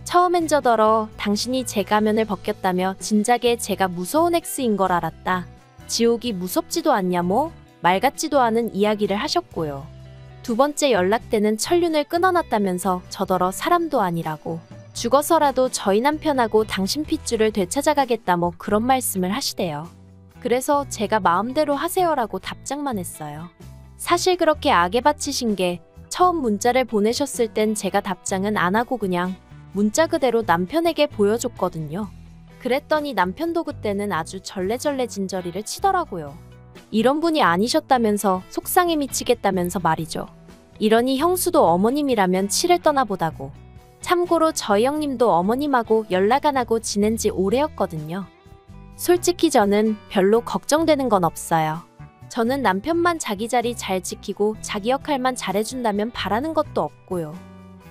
처음엔 저더러 당신이 제 가면을 벗겼다며 진작에 제가 무서운 X인 걸 알았다. 지옥이 무섭지도 않냐 뭐 말 같지도 않은 이야기를 하셨고요. 2번째 연락 때는 천륜을 끊어놨다면서 저더러 사람도 아니라고. 죽어서라도 저희 남편하고 당신 핏줄을 되찾아가겠다 뭐 그런 말씀을 하시대요. 그래서 제가 마음대로 하세요라고 답장만 했어요. 사실 그렇게 악에 바치신 게 처음 문자를 보내셨을 땐 제가 답장은 안 하고 그냥 문자 그대로 남편에게 보여줬거든요. 그랬더니 남편도 그때는 아주 절레절레 진저리를 치더라고요. 이런 분이 아니셨다면서 속상해 미치겠다면서 말이죠. 이러니 형수도 어머님이라면 치를 떠나보다고. 참고로 저희 형님도 어머님하고 연락 안 하고 지낸 지 오래였거든요. 솔직히 저는 별로 걱정되는 건 없어요. 저는 남편만 자기 자리 잘 지키고 자기 역할만 잘해준다면 바라는 것도 없고요.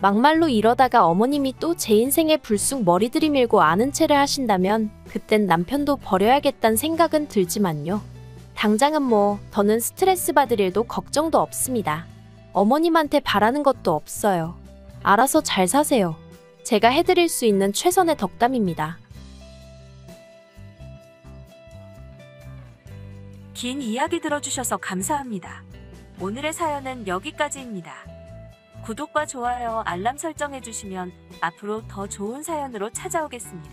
막말로 이러다가 어머님이 또 제 인생에 불쑥 머리 들이밀고 아는 체를 하신다면 그땐 남편도 버려야겠다는 생각은 들지만요. 당장은 뭐 더는 스트레스 받을 일도 걱정도 없습니다. 어머님한테 바라는 것도 없어요. 알아서 잘 사세요. 제가 해드릴 수 있는 최선의 덕담입니다. 긴 이야기 들어주셔서 감사합니다. 오늘의 사연은 여기까지입니다. 구독과 좋아요, 알람 설정해주시면 앞으로 더 좋은 사연으로 찾아오겠습니다.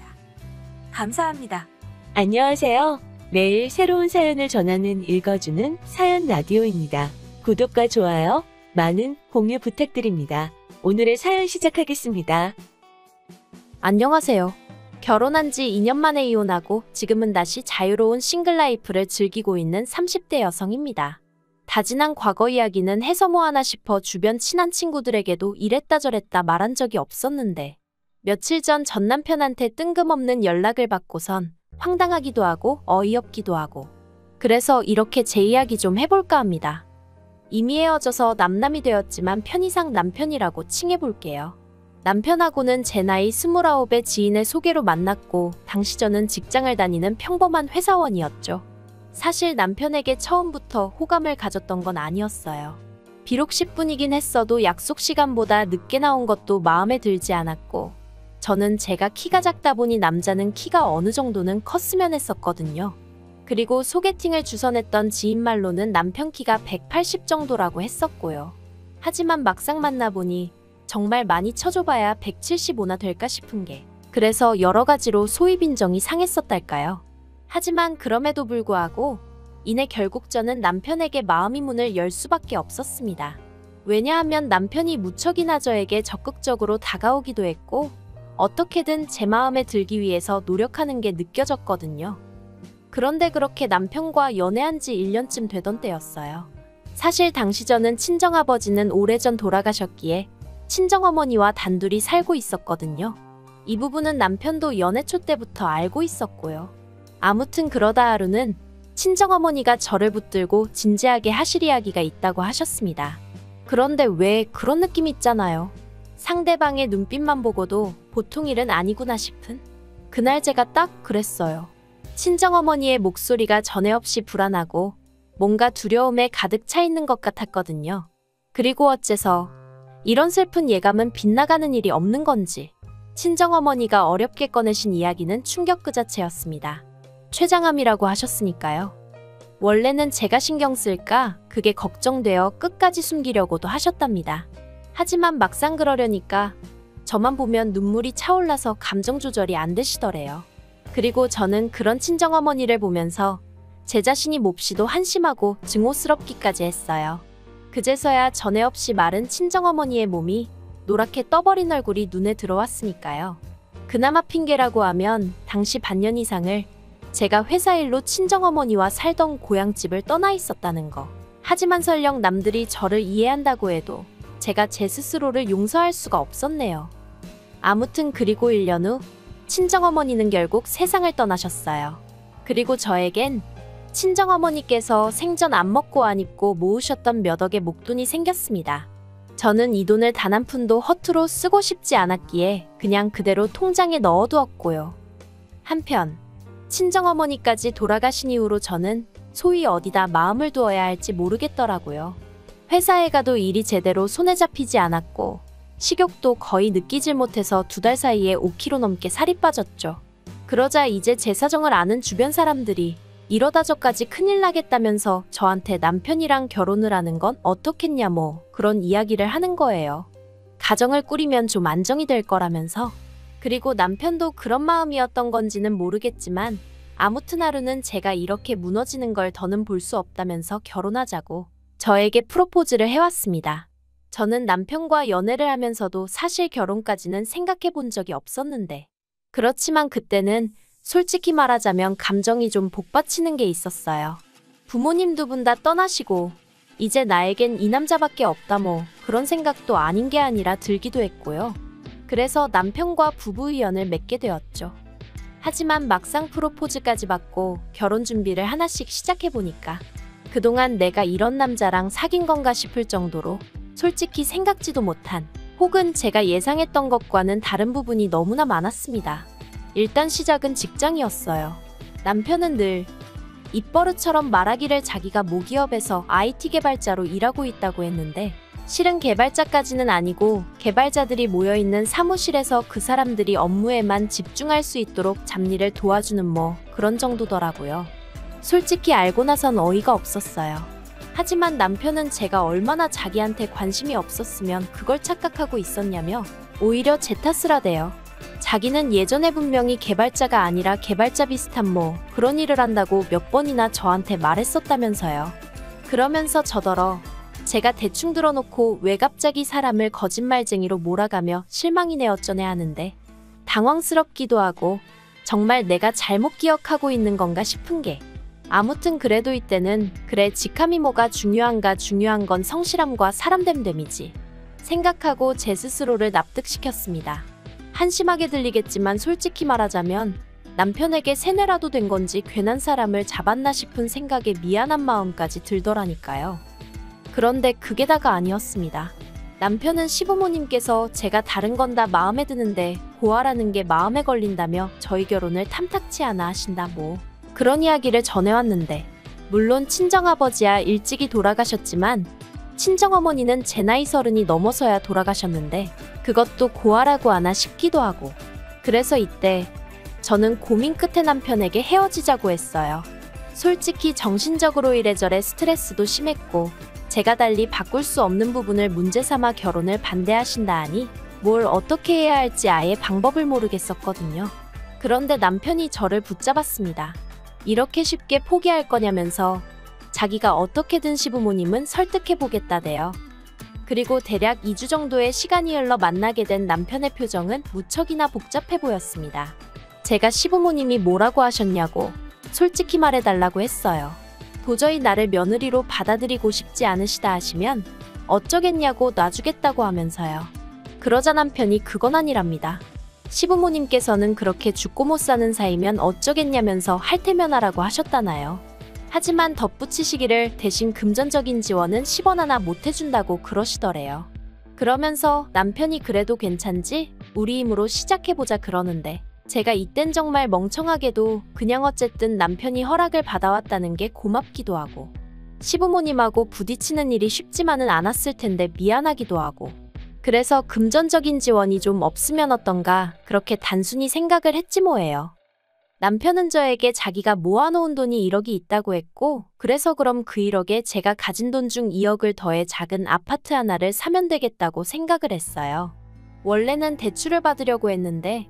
감사합니다. 안녕하세요. 매일 새로운 사연을 전하는 읽어주는 사연 라디오입니다. 구독과 좋아요, 많은 공유 부탁드립니다. 오늘의 사연 시작하겠습니다. 안녕하세요. 결혼한 지 2년 만에 이혼하고 지금은 다시 자유로운 싱글 라이프를 즐기고 있는 30대 여성입니다. 다진한 과거 이야기는 해서 뭐하나 싶어 주변 친한 친구들에게도 이랬다 저랬다 말한 적이 없었는데 며칠 전 남편한테 뜬금없는 연락을 받고선 황당하기도 하고 어이없기도 하고 그래서 이렇게 제 이야기 좀 해볼까 합니다. 이미 헤어져서 남남이 되었지만 편의상 남편이라고 칭해볼게요. 남편하고는 제 나이 29의 지인의 소개로 만났고 당시 저는 직장을 다니는 평범한 회사원이었죠. 사실 남편에게 처음부터 호감을 가졌던 건 아니었어요. 비록 10분이긴 했어도 약속 시간보다 늦게 나온 것도 마음에 들지 않았고 저는 제가 키가 작다 보니 남자는 키가 어느 정도는 컸으면 했었거든요. 그리고 소개팅을 주선했던 지인 말로는 남편 키가 180 정도라고 했었고요. 하지만 막상 만나보니 정말 많이 쳐줘봐야 175나 될까 싶은 게 그래서 여러 가지로 소위 빈정이 상했었달까요. 하지만 그럼에도 불구하고 이내 결국 저는 남편에게 마음의 문을 열 수밖에 없었습니다. 왜냐하면 남편이 무척이나 저에게 적극적으로 다가오기도 했고 어떻게든 제 마음에 들기 위해서 노력하는 게 느껴졌거든요. 그런데 그렇게 남편과 연애한 지 1년쯤 되던 때였어요. 사실 당시 저는 친정아버지는 오래전 돌아가셨기에 친정어머니와 단둘이 살고 있었거든요. 이 부분은 남편도 연애 초 때부터 알고 있었고요. 아무튼 그러다 하루는 친정어머니가 저를 붙들고 진지하게 하실 이야기가 있다고 하셨습니다. 그런데 왜 그런 느낌 있잖아요. 상대방의 눈빛만 보고도 보통 일은 아니구나 싶은? 그날 제가 딱 그랬어요. 친정어머니의 목소리가 전에 없이 불안하고 뭔가 두려움에 가득 차 있는 것 같았거든요. 그리고 어째서 이런 슬픈 예감은 빗나가는 일이 없는 건지 친정어머니가 어렵게 꺼내신 이야기는 충격 그 자체였습니다. 췌장암이라고 하셨으니까요. 원래는 제가 신경 쓸까 그게 걱정되어 끝까지 숨기려고도 하셨답니다. 하지만 막상 그러려니까 저만 보면 눈물이 차올라서 감정 조절이 안 되시더래요. 그리고 저는 그런 친정어머니를 보면서 제 자신이 몹시도 한심하고 증오스럽기까지 했어요. 그제서야 전에 없이 마른 친정어머니의 몸이 노랗게 떠버린 얼굴이 눈에 들어왔으니까요. 그나마 핑계라고 하면 당시 반년 이상을 제가 회사 일로 친정어머니와 살던 고향집을 떠나 있었다는 거. 하지만 설령 남들이 저를 이해한다고 해도 제가 제 스스로를 용서할 수가 없었네요. 아무튼 그리고 1년 후 친정어머니는 결국 세상을 떠나셨어요. 그리고 저에겐 친정어머니께서 생전 안 먹고 안 입고 모으셨던 몇 억의 목돈이 생겼습니다. 저는 이 돈을 단 한 푼도 허투루 쓰고 싶지 않았기에 그냥 그대로 통장에 넣어두었고요. 한편 친정어머니까지 돌아가신 이후로 저는 소위 어디다 마음을 두어야 할지 모르겠더라고요. 회사에 가도 일이 제대로 손에 잡히지 않았고 식욕도 거의 느끼질 못해서 2달 사이에 5kg 넘게 살이 빠졌죠. 그러자 이제 제 사정을 아는 주변 사람들이 이러다 저까지 큰일 나겠다면서 저한테 남편이랑 결혼을 하는 건 어떻겠냐 뭐 그런 이야기를 하는 거예요. 가정을 꾸리면 좀 안정이 될 거라면서. 그리고 남편도 그런 마음이었던 건지는 모르겠지만 아무튼 하루는 제가 이렇게 무너지는 걸 더는 볼 수 없다면서 결혼하자고 저에게 프로포즈를 해왔습니다. 저는 남편과 연애를 하면서도 사실 결혼까지는 생각해 본 적이 없었는데 그렇지만 그때는 솔직히 말하자면 감정이 좀 복받치는 게 있었어요. 부모님 2분 다 떠나시고 이제 나에겐 이 남자밖에 없다 뭐 그런 생각도 아닌 게 아니라 들기도 했고요. 그래서 남편과 부부의연을 맺게 되었죠. 하지만 막상 프로포즈까지 받고 결혼 준비를 하나씩 시작해보니까 그동안 내가 이런 남자랑 사귄 건가 싶을 정도로 솔직히 생각지도 못한 혹은 제가 예상했던 것과는 다른 부분이 너무나 많았습니다. 일단 시작은 직장이었어요. 남편은 늘 입버릇처럼 말하기를 자기가 모기업에서 IT 개발자로 일하고 있다고 했는데 실은 개발자까지는 아니고 개발자들이 모여있는 사무실에서 그 사람들이 업무에만 집중할 수 있도록 잡일을 도와주는 뭐 그런 정도더라고요. 솔직히 알고 나선 어이가 없었어요. 하지만 남편은 제가 얼마나 자기한테 관심이 없었으면 그걸 착각하고 있었냐며 오히려 제 탓을 하대요. 자기는 예전에 분명히 개발자가 아니라 개발자 비슷한 뭐 그런 일을 한다고 몇 번이나 저한테 말했었다면서요. 그러면서 저더러 제가 대충 들어놓고 왜 갑자기 사람을 거짓말쟁이로 몰아가며 실망이네 어쩌네 하는데 당황스럽기도 하고 정말 내가 잘못 기억하고 있는 건가 싶은 게 아무튼 그래도 이때는 그래 직함이 뭐가 중요한가 중요한 건 성실함과 사람됨됨이지 생각하고 제 스스로를 납득시켰습니다. 한심하게 들리겠지만 솔직히 말하자면 남편에게 세뇌라도 된 건지 괜한 사람을 잡았나 싶은 생각에 미안한 마음까지 들더라니까요. 그런데 그게 다가 아니었습니다. 남편은 시부모님께서 제가 다른 건 다 마음에 드는데 고아라는 게 마음에 걸린다며 저희 결혼을 탐탁치 않아 하신다 뭐 그런 이야기를 전해왔는데 물론 친정아버지야 일찍이 돌아가셨지만 친정어머니는 제 나이 30이 넘어서야 돌아가셨는데 그것도 고아라고 하나 싶기도 하고 그래서 이때 저는 고민 끝에 남편에게 헤어지자고 했어요. 솔직히 정신적으로 이래저래 스트레스도 심했고 제가 달리 바꿀 수 없는 부분을 문제 삼아 결혼을 반대하신다 하니 뭘 어떻게 해야 할지 아예 방법을 모르겠었거든요. 그런데 남편이 저를 붙잡았습니다. 이렇게 쉽게 포기할 거냐면서 자기가 어떻게든 시부모님은 설득해보겠다대요. 그리고 대략 2주 정도의 시간이 흘러 만나게 된 남편의 표정은 무척이나 복잡해 보였습니다. 제가 시부모님이 뭐라고 하셨냐고 솔직히 말해달라고 했어요. 도저히 나를 며느리로 받아들이고 싶지 않으시다 하시면 어쩌겠냐고 놔주겠다고 하면서요. 그러자 남편이 그건 아니랍니다. 시부모님께서는 그렇게 죽고 못 사는 사이면 어쩌겠냐면서 할 테면 하라고 하셨다나요. 하지만 덧붙이시기를 대신 금전적인 지원은 10원 하나 못 해준다고 그러시더래요. 그러면서 남편이 그래도 괜찮지? 우리 힘으로 시작해보자 그러는데 제가 이땐 정말 멍청하게도 그냥 어쨌든 남편이 허락을 받아왔다는 게 고맙기도 하고 시부모님하고 부딪히는 일이 쉽지만은 않았을 텐데 미안하기도 하고. 그래서 금전적인 지원이 좀 없으면 어떤가 그렇게 단순히 생각을 했지 뭐예요. 남편은 저에게 자기가 모아놓은 돈이 1억이 있다고 했고 그래서 그럼 그 1억에 제가 가진 돈 중 2억을 더해 작은 아파트 하나를 사면 되겠다고 생각을 했어요. 원래는 대출을 받으려고 했는데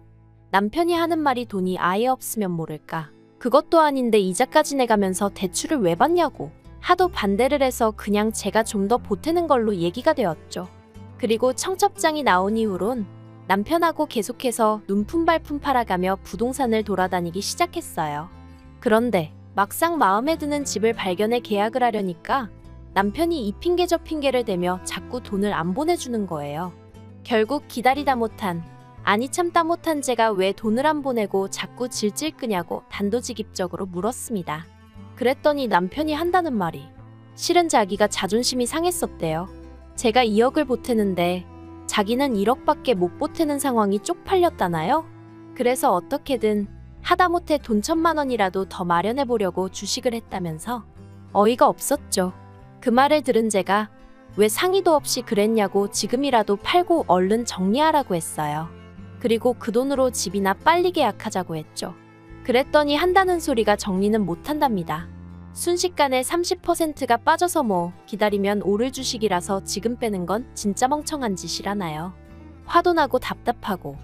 남편이 하는 말이 돈이 아예 없으면 모를까. 그것도 아닌데 이자까지 내가면서 대출을 왜 받냐고 하도 반대를 해서 그냥 제가 좀 더 보태는 걸로 얘기가 되었죠. 그리고 청첩장이 나온 이후론 남편하고 계속해서 눈품발품 팔아가며 부동산을 돌아다니기 시작했어요. 그런데 막상 마음에 드는 집을 발견해 계약을 하려니까 남편이 이 핑계 저 핑계를 대며 자꾸 돈을 안 보내주는 거예요. 결국 기다리다 못한, 아니 참다 못한 제가 왜 돈을 안 보내고 자꾸 질질 끄냐고 단도직입적으로 물었습니다. 그랬더니 남편이 한다는 말이 실은 자기가 자존심이 상했었대요. 제가 2억을 보태는데 자기는 1억밖에 못 보태는 상황이 쪽팔렸다나요? 그래서 어떻게든 하다못해 돈 1,000만 원이라도 더 마련해 보려고 주식을 했다면서 어이가 없었죠. 그 말을 들은 제가 왜 상의도 없이 그랬냐고 지금이라도 팔고 얼른 정리하라고 했어요. 그리고 그 돈으로 집이나 빨리 계약하자고 했죠. 그랬더니 한다는 소리가 정리는 못한답니다. 순식간에 30%가 빠져서 뭐 기다리면 오를 주식이라서 지금 빼는 건 진짜 멍청한 짓이라나요. 화도 나고 답답하고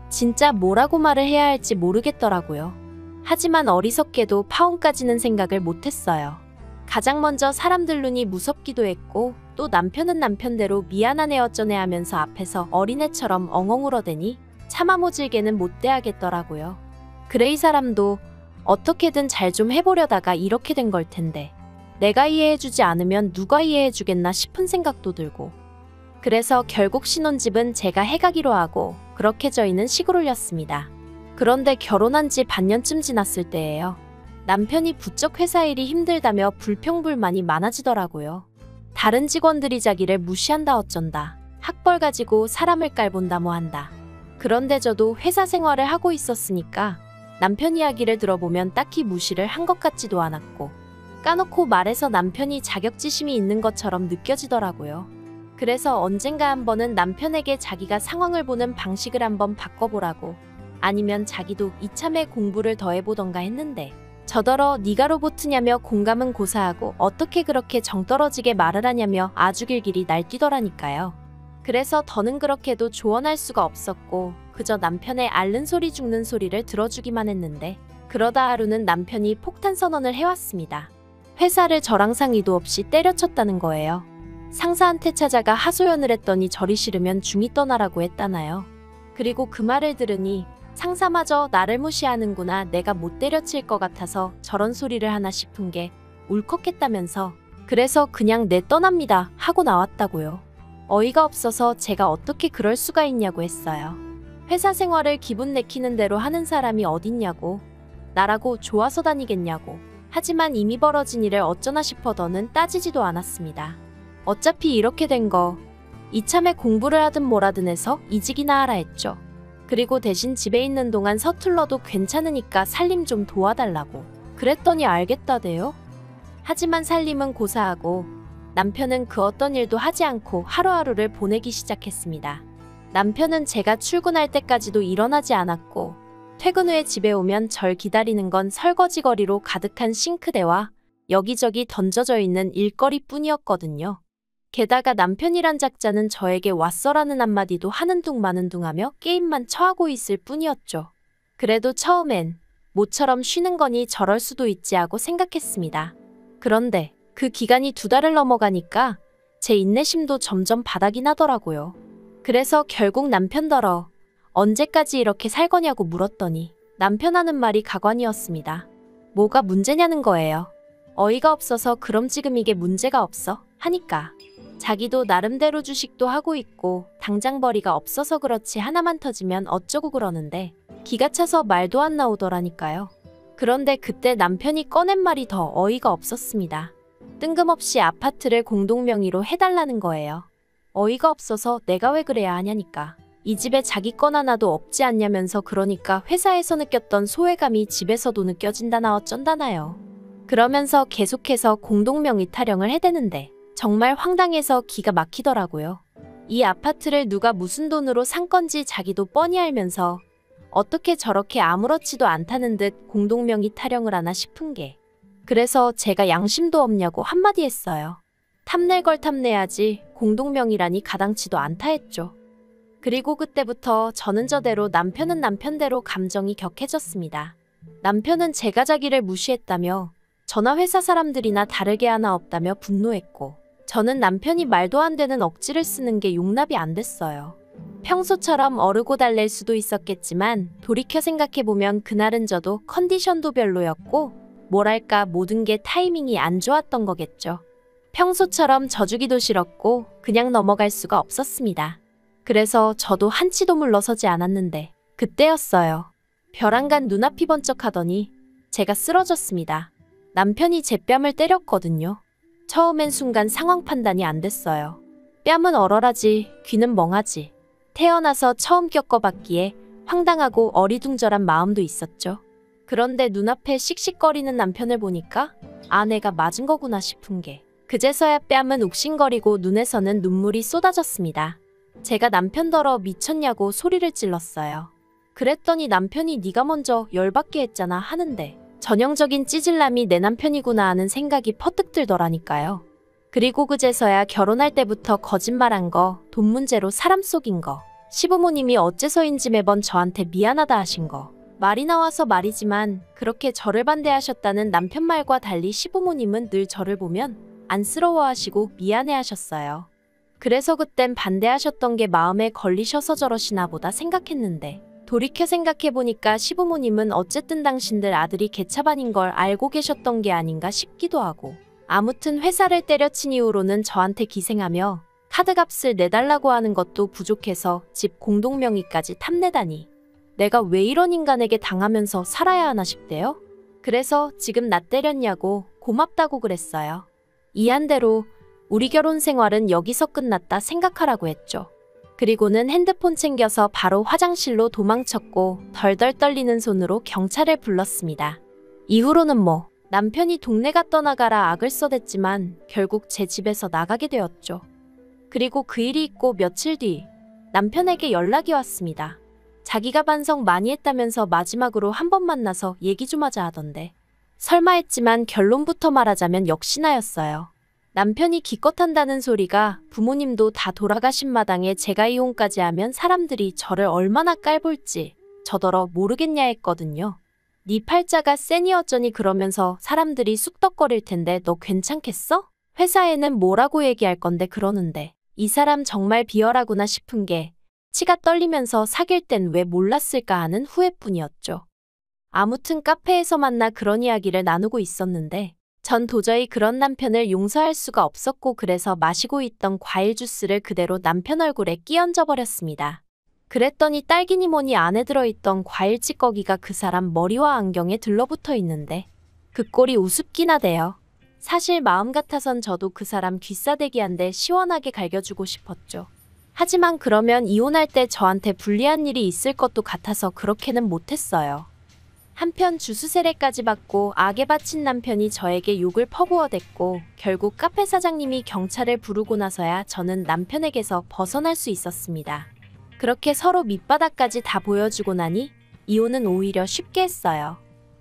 진짜 뭐라고 말을 해야 할지 모르겠더라고요. 하지만 어리석게도 파혼까지는 생각을 못했어요. 가장 먼저 사람들 눈이 무섭기도 했고 또 남편은 남편대로 미안하네 어쩌네 하면서 앞에서 어린애처럼 엉엉 울어대니 차마 모질게는 못 대하겠더라고요. 그래 이 사람도 어떻게든 잘 좀 해보려다가 이렇게 된 걸 텐데 내가 이해해주지 않으면 누가 이해해주겠나 싶은 생각도 들고 그래서 결국 신혼집은 제가 해가기로 하고 그렇게 저희는 시골을였습니다. 그런데 결혼한 지 반년쯤 지났을 때예요. 남편이 부쩍 회사 일이 힘들다며 불평불만이 많아지더라고요. 다른 직원들이 자기를 무시한다 어쩐다 학벌 가지고 사람을 깔본다 뭐한다. 그런데 저도 회사 생활을 하고 있었으니까 남편 이야기를 들어보면 딱히 무시를 한 것 같지도 않았고 까놓고 말해서 남편이 자격지심이 있는 것처럼 느껴지더라고요. 그래서 언젠가 한 번은 남편에게 자기가 상황을 보는 방식을 한번 바꿔보라고 아니면 자기도 이참에 공부를 더 해보던가 했는데 저더러 네가 로봇이냐며 공감은 고사하고 어떻게 그렇게 정떨어지게 말을 하냐며 아주 길길이 날뛰더라니까요. 그래서 더는 그렇게도 조언할 수가 없었고 그저 남편의 앓는 소리 죽는 소리를 들어주기만 했는데 그러다 하루는 남편이 폭탄 선언을 해왔습니다. 회사를 저랑 상의도 없이 때려쳤다는 거예요. 상사한테 찾아가 하소연을 했더니 저리 싫으면 중이 떠나라고 했다나요. 그리고 그 말을 들으니 상사마저 나를 무시하는구나 내가 못 때려칠 것 같아서 저런 소리를 하나 싶은 게 울컥했다면서 그래서 그냥 내 떠납니다 하고 나왔다고요. 어이가 없어서 제가 어떻게 그럴 수가 있냐고 했어요. 회사 생활을 기분 내키는 대로 하는 사람이 어딨냐고 나라고 좋아서 다니겠냐고 하지만 이미 벌어진 일을 어쩌나 싶어 더는 따지지도 않았습니다. 어차피 이렇게 된 거 이참에 공부를 하든 뭐라든 해서 이직이나 하라 했죠. 그리고 대신 집에 있는 동안 서툴러도 괜찮으니까 살림 좀 도와달라고 그랬더니 알겠다대요. 하지만 살림은 고사하고 남편은 그 어떤 일도 하지 않고 하루하루를 보내기 시작했습니다. 남편은 제가 출근할 때까지도 일어나지 않았고 퇴근 후에 집에 오면 절 기다리는 건 설거지거리로 가득한 싱크대와 여기저기 던져져 있는 일거리뿐이었거든요. 게다가 남편이란 작자는 저에게 왔어라는 한마디도 하는 둥 마는 둥 하며 게임만 처하고 있을 뿐이었죠. 그래도 처음엔 모처럼 쉬는 거니 저럴 수도 있지 하고 생각했습니다. 그런데 그 기간이 2달을 넘어가니까 제 인내심도 점점 바닥이 나더라고요. 그래서 결국 남편더러 언제까지 이렇게 살 거냐고 물었더니 남편 하는 말이 가관이었습니다. 뭐가 문제냐는 거예요. 어이가 없어서 그럼 지금 이게 문제가 없어? 하니까 자기도 나름대로 주식도 하고 있고 당장 벌이가 없어서 그렇지 하나만 터지면 어쩌고 그러는데 기가 차서 말도 안 나오더라니까요. 그런데 그때 남편이 꺼낸 말이 더 어이가 없었습니다. 뜬금없이 아파트를 공동명의로 해달라는 거예요. 어이가 없어서 내가 왜 그래야 하냐니까. 이 집에 자기 건 하나도 없지 않냐면서 그러니까 회사에서 느꼈던 소외감이 집에서도 느껴진다나 어쩐다나요. 그러면서 계속해서 공동명의 타령을 해대는데 정말 황당해서 기가 막히더라고요. 이 아파트를 누가 무슨 돈으로 산 건지 자기도 뻔히 알면서 어떻게 저렇게 아무렇지도 않다는 듯 공동명의 타령을 하나 싶은 게. 그래서 제가 양심도 없냐고 한마디 했어요. 탐낼 걸 탐내야지 공동명의라니 가당치도 않다 했죠. 그리고 그때부터 저는 저대로 남편은 남편대로 감정이 격해졌습니다. 남편은 제가 자기를 무시했다며 저나 회사 사람들이나 다르게 하나 없다며 분노했고 저는 남편이 말도 안 되는 억지를 쓰는 게 용납이 안 됐어요. 평소처럼 어르고 달랠 수도 있었겠지만 돌이켜 생각해보면 그날은 저도 컨디션도 별로였고 뭐랄까 모든 게 타이밍이 안 좋았던 거겠죠. 평소처럼 져주기도 싫었고 그냥 넘어갈 수가 없었습니다. 그래서 저도 한치도 물러서지 않았는데 그때였어요. 벼랑간 눈앞이 번쩍하더니 제가 쓰러졌습니다. 남편이 제 뺨을 때렸거든요. 처음엔 순간 상황 판단이 안 됐어요. 뺨은 얼얼하지 귀는 멍하지. 태어나서 처음 겪어봤기에 황당하고 어리둥절한 마음도 있었죠. 그런데 눈앞에 씩씩거리는 남편을 보니까 아내가 맞은 거구나 싶은 게 그제서야 뺨은 욱신거리고 눈에서는 눈물이 쏟아졌습니다. 제가 남편더러 미쳤냐고 소리를 찔렀어요. 그랬더니 남편이 네가 먼저 열받게 했잖아 하는데 전형적인 찌질남이 내 남편이구나 하는 생각이 퍼뜩 들더라니까요. 그리고 그제서야 결혼할 때부터 거짓말한 거, 돈 문제로 사람 속인 거, 시부모님이 어째서인지 매번 저한테 미안하다 하신 거, 말이 나와서 말이지만 그렇게 저를 반대하셨다는 남편 말과 달리 시부모님은 늘 저를 보면 안쓰러워하시고 미안해하셨어요. 그래서 그땐 반대하셨던 게 마음에 걸리셔서 저러시나 보다 생각했는데 돌이켜 생각해보니까 시부모님은 어쨌든 당신들 아들이 개차반인 걸 알고 계셨던 게 아닌가 싶기도 하고 아무튼 회사를 때려친 이후로는 저한테 기생하며 카드값을 내달라고 하는 것도 부족해서 집 공동명의까지 탐내다니 내가 왜 이런 인간에게 당하면서 살아야 하나 싶대요. 그래서 지금 나 때렸냐고 고맙다고 그랬어요. 이한대로 우리 결혼 생활은 여기서 끝났다 생각하라고 했죠. 그리고는 핸드폰 챙겨서 바로 화장실로 도망쳤고 덜덜 떨리는 손으로 경찰을 불렀습니다. 이후로는 남편이 동네가 떠나가라 악을 써댔지만 결국 제 집에서 나가게 되었죠. 그리고 그 일이 있고 며칠 뒤 남편에게 연락이 왔습니다. 자기가 반성 많이 했다면서 마지막으로 한 번 만나서 얘기 좀 하자 하던데 설마 했지만 결론부터 말하자면 역시나였어요. 남편이 기껏 한다는 소리가 부모님도 다 돌아가신 마당에 제가 이혼까지 하면 사람들이 저를 얼마나 깔볼지 저더러 모르겠냐 했거든요. 네 팔자가 세니 어쩌니 그러면서 사람들이 쑥덕거릴 텐데 너 괜찮겠어? 회사에는 뭐라고 얘기할 건데 그러는데 이 사람 정말 비열하구나 싶은 게 치가 떨리면서 사귈 땐 왜 몰랐을까 하는 후회뿐이었죠. 아무튼 카페에서 만나 그런 이야기를 나누고 있었는데 전 도저히 그런 남편을 용서할 수가 없었고 그래서 마시고 있던 과일 주스를 그대로 남편 얼굴에 끼얹어 버렸습니다. 그랬더니 딸기니 뭐니 안에 들어있던 과일 찌꺼기가 그 사람 머리와 안경에 들러붙어 있는데 그 꼴이 우습긴 하대요. 사실 마음 같아선 저도 그 사람 귀싸대기 한 대 시원하게 갈겨주고 싶었죠. 하지만 그러면 이혼할 때 저한테 불리한 일이 있을 것도 같아서 그렇게는 못했어요. 한편 주스 세례까지 받고 악에 바친 남편이 저에게 욕을 퍼부어댔고 결국 카페 사장님이 경찰을 부르고 나서야 저는 남편에게서 벗어날 수 있었습니다. 그렇게 서로 밑바닥까지 다 보여주고 나니 이혼은 오히려 쉽게 했어요.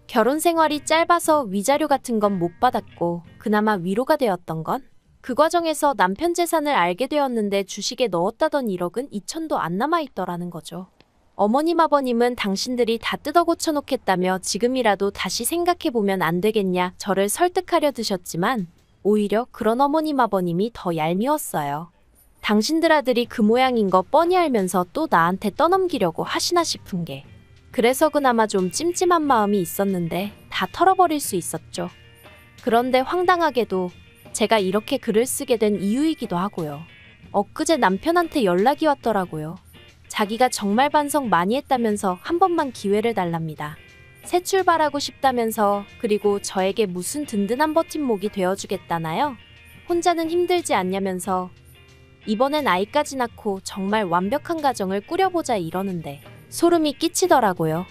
결혼 생활이 짧아서 위자료 같은 건 못 받았고 그나마 위로가 되었던 건 그 과정에서 남편 재산을 알게 되었는데 주식에 넣었다던 1억은 2천도 안 남아있더라는 거죠. 어머님 아버님은 당신들이 다 뜯어 고쳐놓겠다며 지금이라도 다시 생각해보면 안 되겠냐 저를 설득하려 드셨지만 오히려 그런 어머님 아버님이 더 얄미웠어요. 당신들 아들이 그 모양인 거 뻔히 알면서 또 나한테 떠넘기려고 하시나 싶은 게 그래서 그나마 좀 찜찜한 마음이 있었는데 다 털어버릴 수 있었죠. 그런데 황당하게도 제가 이렇게 글을 쓰게 된 이유이기도 하고요. 엊그제 남편한테 연락이 왔더라고요. 자기가 정말 반성 많이 했다면서 한 번만 기회를 달랍니다. 새 출발하고 싶다면서 그리고 저에게 무슨 든든한 버팀목이 되어주겠다나요? 혼자는 힘들지 않냐면서 이번엔 아이까지 낳고 정말 완벽한 가정을 꾸려보자 이러는데 소름이 끼치더라고요.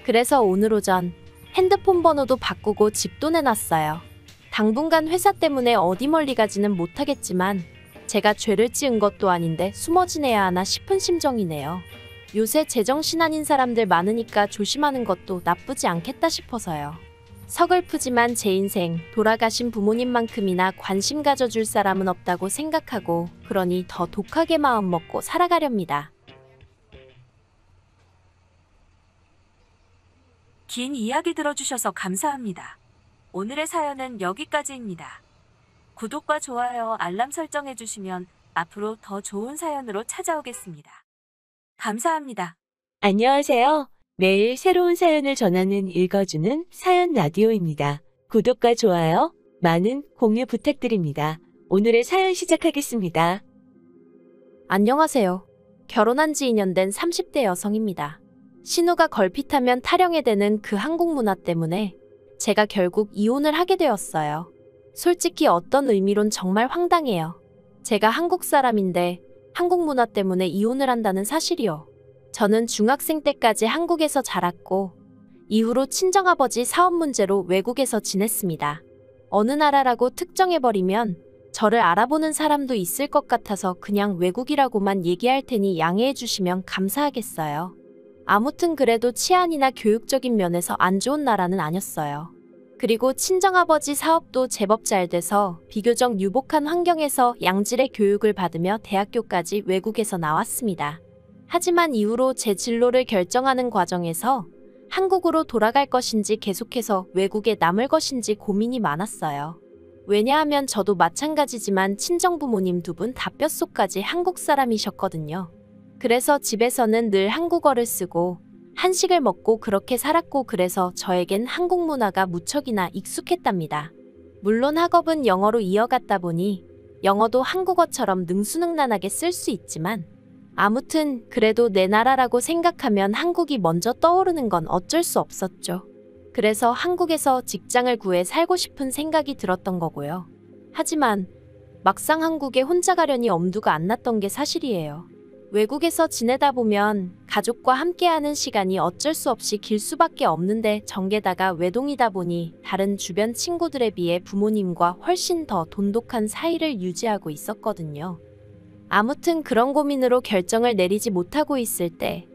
그래서 오늘 오전 핸드폰 번호도 바꾸고 집도 내놨어요. 당분간 회사 때문에 어디 멀리 가지는 못하겠지만 제가 죄를 지은 것도 아닌데 숨어 지내야 하나 싶은 심정이네요. 요새 제정신 아닌 사람들 많으니까 조심하는 것도 나쁘지 않겠다 싶어서요. 서글프지만 제 인생 돌아가신 부모님만큼이나 관심 가져줄 사람은 없다고 생각하고 그러니 더 독하게 마음 먹고 살아가렵니다. 긴 이야기 들어주셔서 감사합니다. 오늘의 사연은 여기까지입니다. 구독과 좋아요, 알람 설정해주시면 앞으로 더 좋은 사연으로 찾아오겠습니다. 감사합니다. 안녕하세요. 매일 새로운 사연을 전하는 읽어주는 사연 라디오입니다. 구독과 좋아요, 많은 공유 부탁드립니다. 오늘의 사연 시작하겠습니다. 안녕하세요. 결혼한 지 2년 된 30대 여성입니다. 신우가 걸핏하면 타령에 대는 그 한국 문화 때문에 제가 결국 이혼을 하게 되었어요. 솔직히 어떤 의미론 정말 황당해요. 제가 한국 사람인데 한국 문화 때문에 이혼을 한다는 사실이요. 저는 중학생 때까지 한국에서 자랐고 이후로 친정아버지 사업 문제로 외국에서 지냈습니다. 어느 나라라고 특정해버리면 저를 알아보는 사람도 있을 것 같아서 그냥 외국이라고만 얘기할 테니 양해해 주시면 감사하겠어요. 아무튼 그래도 치안이나 교육적인 면에서 안 좋은 나라는 아니었어요. 그리고 친정아버지 사업도 제법 잘 돼서 비교적 유복한 환경에서 양질의 교육을 받으며 대학교까지 외국에서 나왔습니다. 하지만 이후로 제 진로를 결정하는 과정에서 한국으로 돌아갈 것인지 계속해서 외국에 남을 것인지 고민이 많았어요. 왜냐하면 저도 마찬가지지만 친정부모님 두 분 다 뼛속까지 한국 사람이셨거든요. 그래서 집에서는 늘 한국어를 쓰고 한식을 먹고 그렇게 살았고 그래서 저에겐 한국 문화가 무척이나 익숙했답니다. 물론 학업은 영어로 이어갔다 보니 영어도 한국어처럼 능수능란하게 쓸 수 있지만 아무튼 그래도 내 나라라고 생각하면 한국이 먼저 떠오르는 건 어쩔 수 없었죠. 그래서 한국에서 직장을 구해 살고 싶은 생각이 들었던 거고요. 하지만 막상 한국에 혼자 가려니 엄두가 안 났던 게 사실이에요. 외국에서 지내다 보면 가족과 함께하는 시간이 어쩔 수 없이 길 수밖에 없는데 정게다가 외동이다 보니 다른 주변 친구들에 비해 부모님과 훨씬 더 돈독한 사이를 유지하고 있었거든요. 아무튼 그런 고민으로 결정을 내리지 못하고 있을 때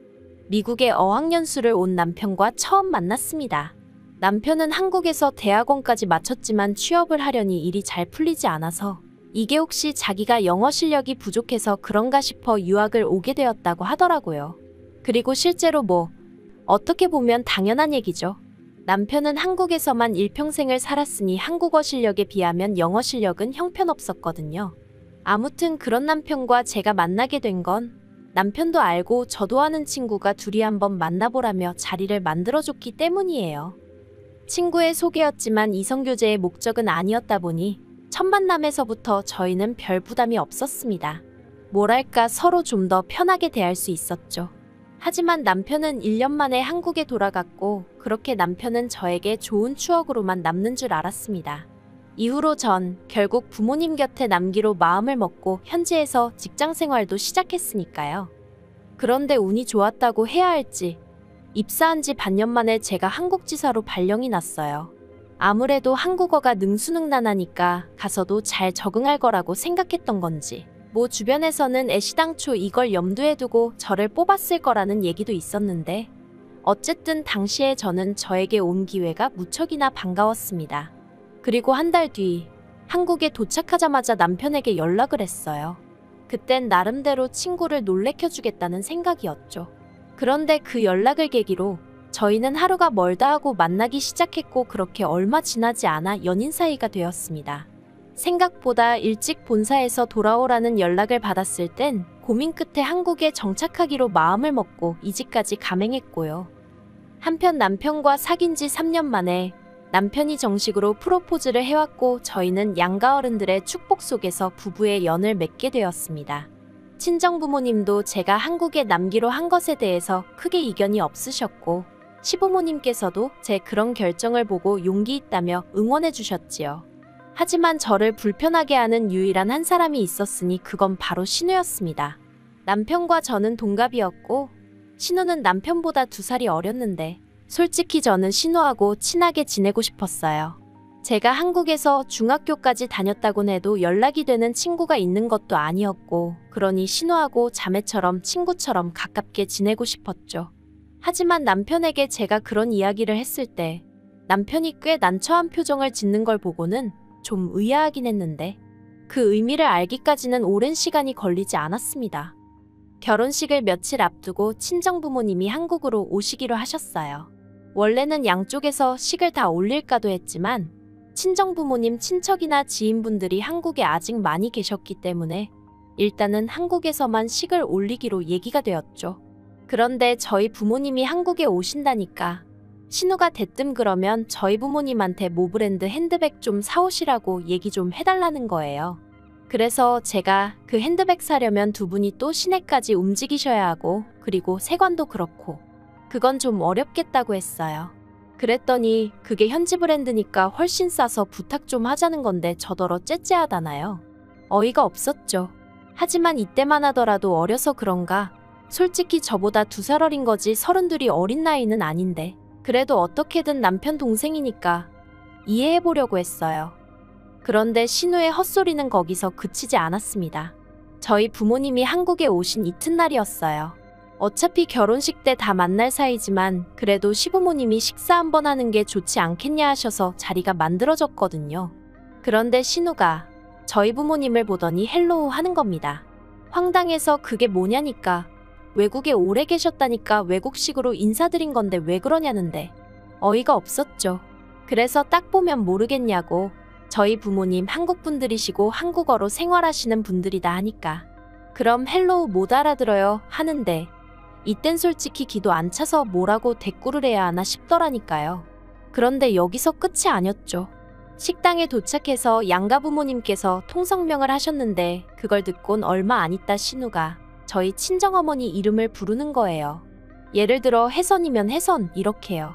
미국에 어학연수를 온 남편과 처음 만났습니다. 남편은 한국에서 대학원까지 마쳤지만 취업을 하려니 일이 잘 풀리지 않아서 이게 혹시 자기가 영어 실력이 부족해서 그런가 싶어 유학을 오게 되었다고 하더라고요. 그리고 실제로 어떻게 보면 당연한 얘기죠. 남편은 한국에서만 일평생을 살았으니 한국어 실력에 비하면 영어 실력은 형편없었거든요. 아무튼 그런 남편과 제가 만나게 된 건 남편도 알고 저도 아는 친구가 둘이 한번 만나보라며 자리를 만들어줬기 때문이에요. 친구의 소개였지만 이성교제의 목적은 아니었다 보니 첫 만남에서부터 저희는 별 부담이 없었습니다. 뭐랄까 서로 좀 더 편하게 대할 수 있었죠. 하지만 남편은 1년 만에 한국에 돌아갔고 그렇게 남편은 저에게 좋은 추억으로만 남는 줄 알았습니다. 이후로 전 결국 부모님 곁에 남기로 마음을 먹고 현지에서 직장 생활도 시작했으니까요. 그런데 운이 좋았다고 해야 할지 입사한 지 반년 만에 제가 한국지사로 발령이 났어요. 아무래도 한국어가 능수능란하니까 가서도 잘 적응할 거라고 생각했던 건지 주변에서는 애시당초 이걸 염두에 두고 저를 뽑았을 거라는 얘기도 있었는데 어쨌든 당시에 저는 저에게 온 기회가 무척이나 반가웠습니다. 그리고 한 달 뒤 한국에 도착하자마자 남편에게 연락을 했어요. 그땐 나름대로 친구를 놀래켜주겠다는 생각이었죠. 그런데 그 연락을 계기로 저희는 하루가 멀다 하고 만나기 시작했고 그렇게 얼마 지나지 않아 연인 사이가 되었습니다. 생각보다 일찍 본사에서 돌아오라는 연락을 받았을 땐 고민 끝에 한국에 정착하기로 마음을 먹고 이직까지 감행했고요. 한편 남편과 사귄 지 3년 만에 남편이 정식으로 프로포즈를 해왔고 저희는 양가 어른들의 축복 속에서 부부의 연을 맺게 되었습니다. 친정부모님도 제가 한국에 남기로 한 것에 대해서 크게 이견이 없으셨고 시부모님께서도 제 그런 결정을 보고 용기 있다며 응원해 주셨지요. 하지만 저를 불편하게 하는 유일한 한 사람이 있었으니 그건 바로 신우였습니다. 남편과 저는 동갑이었고 신우는 남편보다 2살이 어렸는데 솔직히 저는 신우하고 친하게 지내고 싶었어요. 제가 한국에서 중학교까지 다녔다곤 해도 연락이 되는 친구가 있는 것도 아니었고, 그러니 신우하고 자매처럼 친구처럼 가깝게 지내고 싶었죠. 하지만 남편에게 제가 그런 이야기를 했을 때 남편이 꽤 난처한 표정을 짓는 걸 보고는 좀 의아하긴 했는데 그 의미를 알기까지는 오랜 시간이 걸리지 않았습니다. 결혼식을 며칠 앞두고 친정부모님이 한국으로 오시기로 하셨어요. 원래는 양쪽에서 식을 다 올릴까도 했지만 친정부모님 친척이나 지인분들이 한국에 아직 많이 계셨기 때문에 일단은 한국에서만 식을 올리기로 얘기가 되었죠. 그런데 저희 부모님이 한국에 오신다니까 신우가 대뜸 그러면 저희 부모님한테 모브랜드 핸드백 좀 사오시라고 얘기 좀 해달라는 거예요. 그래서 제가 그 핸드백 사려면 두 분이 또 시내까지 움직이셔야 하고 그리고 세관도 그렇고 그건 좀 어렵겠다고 했어요. 그랬더니 그게 현지 브랜드니까 훨씬 싸서 부탁 좀 하자는 건데 저더러 째째하다나요. 어이가 없었죠. 하지만 이때만 하더라도 어려서 그런가 솔직히 저보다 2살 어린 거지 32이 어린 나이는 아닌데 그래도 어떻게든 남편 동생이니까 이해해보려고 했어요. 그런데 신우의 헛소리는 거기서 그치지 않았습니다. 저희 부모님이 한국에 오신 이튿날이었어요. 어차피 결혼식 때 다 만날 사이지만 그래도 시부모님이 식사 한번 하는 게 좋지 않겠냐 하셔서 자리가 만들어졌거든요. 그런데 신우가 저희 부모님을 보더니 헬로우 하는 겁니다. 황당해서 그게 뭐냐니까 외국에 오래 계셨다니까 외국식으로 인사드린 건데 왜 그러냐는데 어이가 없었죠. 그래서 딱 보면 모르겠냐고 저희 부모님 한국 분들이시고 한국어로 생활하시는 분들이다 하니까 그럼 헬로우 못 알아들어요 하는데 이땐 솔직히 기도 안 차서 뭐라고 대꾸를 해야 하나 싶더라니까요. 그런데 여기서 끝이 아니었죠. 식당에 도착해서 양가 부모님께서 통성명을 하셨는데 그걸 듣곤 얼마 안 있다 신우가 저희 친정어머니 이름을 부르는 거예요. 예를 들어 혜선이면 혜선 이렇게요.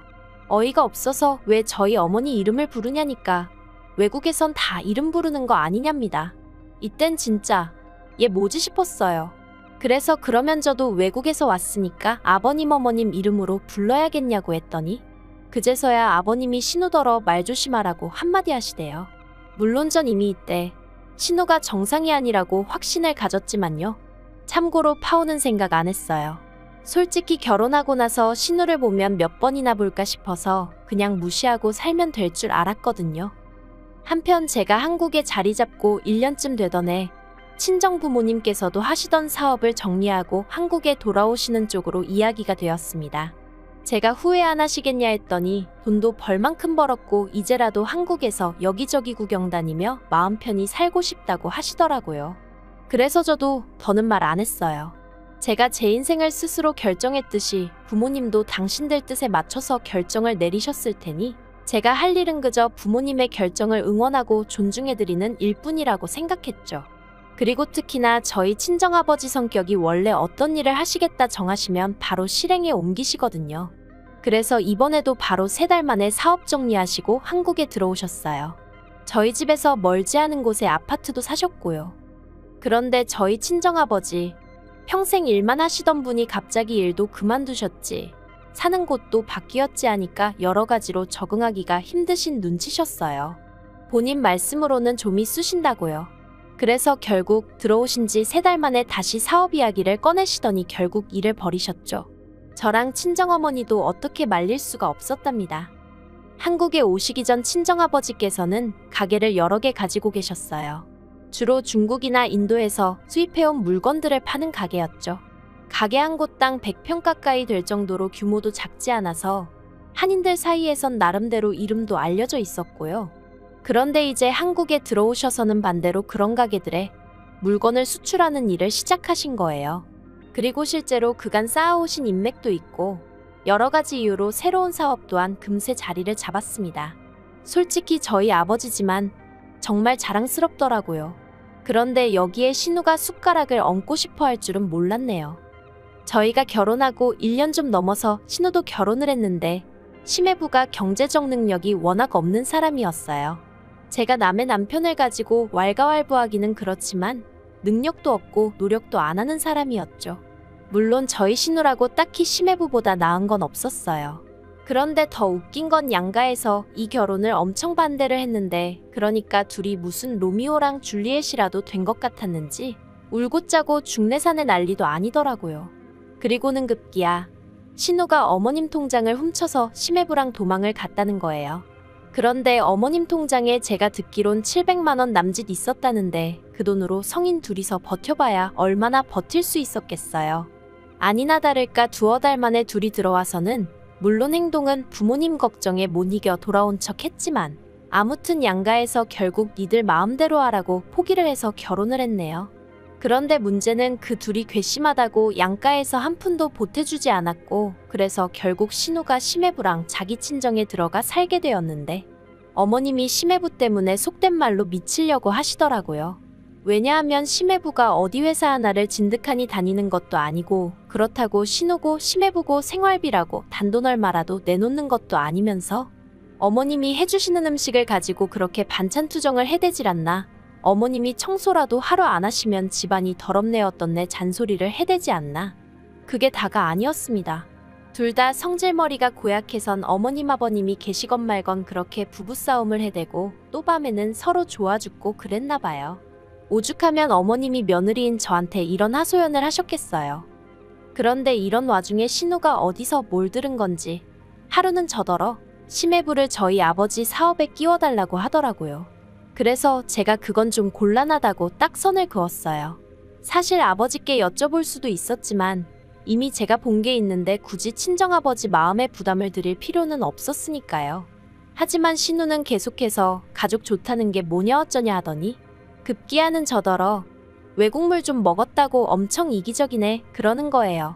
어이가 없어서 왜 저희 어머니 이름을 부르냐니까 외국에선 다 이름 부르는 거 아니냐입니다. 이땐 진짜 얘 뭐지 싶었어요. 그래서 그러면 저도 외국에서 왔으니까 아버님 어머님 이름으로 불러야겠냐고 했더니 그제서야 아버님이 신우더러 말 조심하라고 한마디 하시대요. 물론 전 이미 이때 신우가 정상이 아니라고 확신을 가졌지만요. 참고로 파혼은 생각 안 했어요. 솔직히 결혼하고 나서 신우를 보면 몇 번이나 볼까 싶어서 그냥 무시하고 살면 될 줄 알았거든요. 한편 제가 한국에 자리 잡고 1년쯤 되던 해 친정 부모님께서도 하시던 사업을 정리하고 한국에 돌아오시는 쪽으로 이야기가 되었습니다. 제가 후회 안 하시겠냐 했더니 돈도 벌만큼 벌었고 이제라도 한국에서 여기저기 구경 다니며 마음 편히 살고 싶다고 하시더라고요. 그래서 저도 더는 말 안 했어요. 제가 제 인생을 스스로 결정했듯이 부모님도 당신들 뜻에 맞춰서 결정을 내리셨을 테니 제가 할 일은 그저 부모님의 결정을 응원하고 존중해드리는 일뿐이라고 생각했죠. 그리고 특히나 저희 친정아버지 성격이 원래 어떤 일을 하시겠다 정하시면 바로 실행에 옮기시거든요. 그래서 이번에도 바로 3달 만에 사업 정리하시고 한국에 들어오셨어요. 저희 집에서 멀지 않은 곳에 아파트도 사셨고요. 그런데 저희 친정아버지 평생 일만 하시던 분이 갑자기 일도 그만두셨지 사는 곳도 바뀌었지 하니까 여러 가지로 적응하기가 힘드신 눈치셨어요. 본인 말씀으로는 좀이 쑤신다고요. 그래서 결국 들어오신 지 3달 만에 다시 사업 이야기를 꺼내시더니 결국 일을 버리셨죠. 저랑 친정어머니도 어떻게 말릴 수가 없었답니다. 한국에 오시기 전 친정아버지께서는 가게를 여러 개 가지고 계셨어요. 주로 중국이나 인도에서 수입해온 물건들을 파는 가게였죠. 가게 한 곳당 100평 가까이 될 정도로 규모도 작지 않아서 한인들 사이에선 나름대로 이름도 알려져 있었고요. 그런데 이제 한국에 들어오셔서는 반대로 그런 가게들에 물건을 수출하는 일을 시작하신 거예요. 그리고 실제로 그간 쌓아오신 인맥도 있고 여러 가지 이유로 새로운 사업 또한 금세 자리를 잡았습니다. 솔직히 저희 아버지지만 정말 자랑스럽더라고요. 그런데 여기에 신우가 숟가락을 얹고 싶어 할 줄은 몰랐네요. 저희가 결혼하고 1년 좀 넘어서 신우도 결혼을 했는데 심해부가 경제적 능력이 워낙 없는 사람이었어요. 제가 남의 남편을 가지고 왈가왈부하기는 그렇지만 능력도 없고 노력도 안 하는 사람이었죠. 물론 저희 신우라고 딱히 심해부보다 나은 건 없었어요. 그런데 더 웃긴 건 양가에서 이 결혼을 엄청 반대를 했는데 그러니까 둘이 무슨 로미오랑 줄리엣이라도 된 것 같았는지 울고 짜고 중내산의 난리도 아니더라고요. 그리고는 급기야 신우가 어머님 통장을 훔쳐서 심해부랑 도망을 갔다는 거예요. 그런데 어머님 통장에 제가 듣기론 700만 원 남짓 있었다는데 그 돈으로 성인 둘이서 버텨봐야 얼마나 버틸 수 있었겠어요. 아니나 다를까 두어 달 만에 둘이 들어와서는 물론 행동은 부모님 걱정에 못 이겨 돌아온 척 했지만 아무튼 양가에서 결국 니들 마음대로 하라고 포기를 해서 결혼을 했네요. 그런데 문제는 그 둘이 괘씸하다고 양가에서 한 푼도 보태주지 않았고 그래서 결국 신우가 심해부랑 자기 친정에 들어가 살게 되었는데 어머님이 심해부 때문에 속된 말로 미치려고 하시더라고요. 왜냐하면 심해부가 어디 회사 하나를 진득하니 다니는 것도 아니고 그렇다고 신우고 심해부고 생활비라고 단돈 얼마라도 내놓는 것도 아니면서 어머님이 해주시는 음식을 가지고 그렇게 반찬 투정을 해대질 않나. 어머님이 청소라도 하루 안 하시면 집안이 더럽네 어떻네 잔소리를 해대지 않나. 그게 다가 아니었습니다. 둘 다 성질머리가 고약해선 어머님 아버님이 계시건 말건 그렇게 부부싸움을 해대고 또 밤에는 서로 좋아 죽고 그랬나 봐요. 오죽하면 어머님이 며느리인 저한테 이런 하소연을 하셨겠어요. 그런데 이런 와중에 신우가 어디서 뭘 들은 건지 하루는 저더러 심해부를 저희 아버지 사업에 끼워달라고 하더라고요. 그래서 제가 그건 좀 곤란하다고 딱 선을 그었어요. 사실 아버지께 여쭤볼 수도 있었지만 이미 제가 본 게 있는데 굳이 친정아버지 마음에 부담을 드릴 필요는 없었으니까요. 하지만 신우는 계속해서 가족 좋다는 게 뭐냐 어쩌냐 하더니 급기야는 저더러 외국물 좀 먹었다고 엄청 이기적이네 그러는 거예요.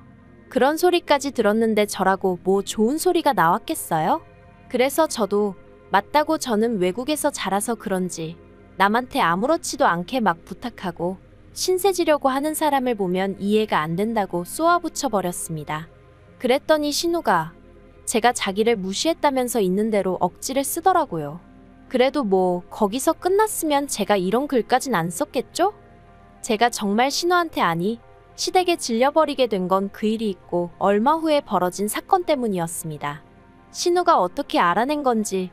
그런 소리까지 들었는데 저라고 뭐 좋은 소리가 나왔겠어요? 그래서 저도 맞다고 저는 외국에서 자라서 그런지 남한테 아무렇지도 않게 막 부탁하고 신세지려고 하는 사람을 보면 이해가 안 된다고 쏘아붙여 버렸습니다. 그랬더니 신우가 제가 자기를 무시했다면서 있는 대로 억지를 쓰더라고요. 그래도 뭐 거기서 끝났으면 제가 이런 글까진 안 썼겠죠? 제가 정말 신우한테 아니 시댁에 질려버리게 된 건 그 일이 있고 얼마 후에 벌어진 사건 때문이었습니다. 신우가 어떻게 알아낸 건지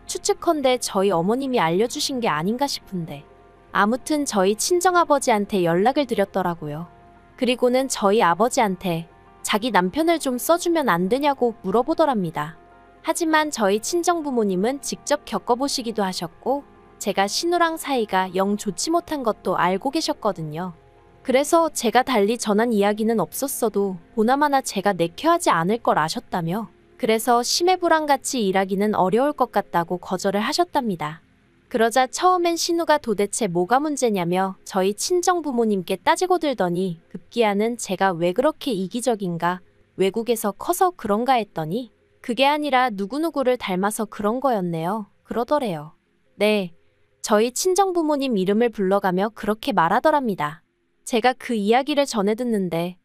추측컨대 저희 어머님이 알려주신 게 아닌가 싶은데 아무튼 저희 친정아버지한테 연락을 드렸더라고요. 그리고는 저희 아버지한테 자기 남편을 좀 써주면 안 되냐고 물어보더랍니다. 하지만 저희 친정부모님은 직접 겪어보시기도 하셨고 제가 신우랑 사이가 영 좋지 못한 것도 알고 계셨거든요. 그래서 제가 달리 전한 이야기는 없었어도 보나마나 제가 내켜하지 않을 걸 아셨다며 그래서 심해부랑 같이 일하기는 어려울 것 같다고 거절을 하셨답니다. 그러자 처음엔 신우가 도대체 뭐가 문제냐며 저희 친정부모님께 따지고 들더니 급기야는 제가 왜 그렇게 이기적인가 외국에서 커서 그런가 했더니 그게 아니라 누구누구를 닮아서 그런 거였네요. 그러더래요. 네, 저희 친정부모님 이름을 불러가며 그렇게 말하더랍니다. 제가 그 이야기를 전해 듣는데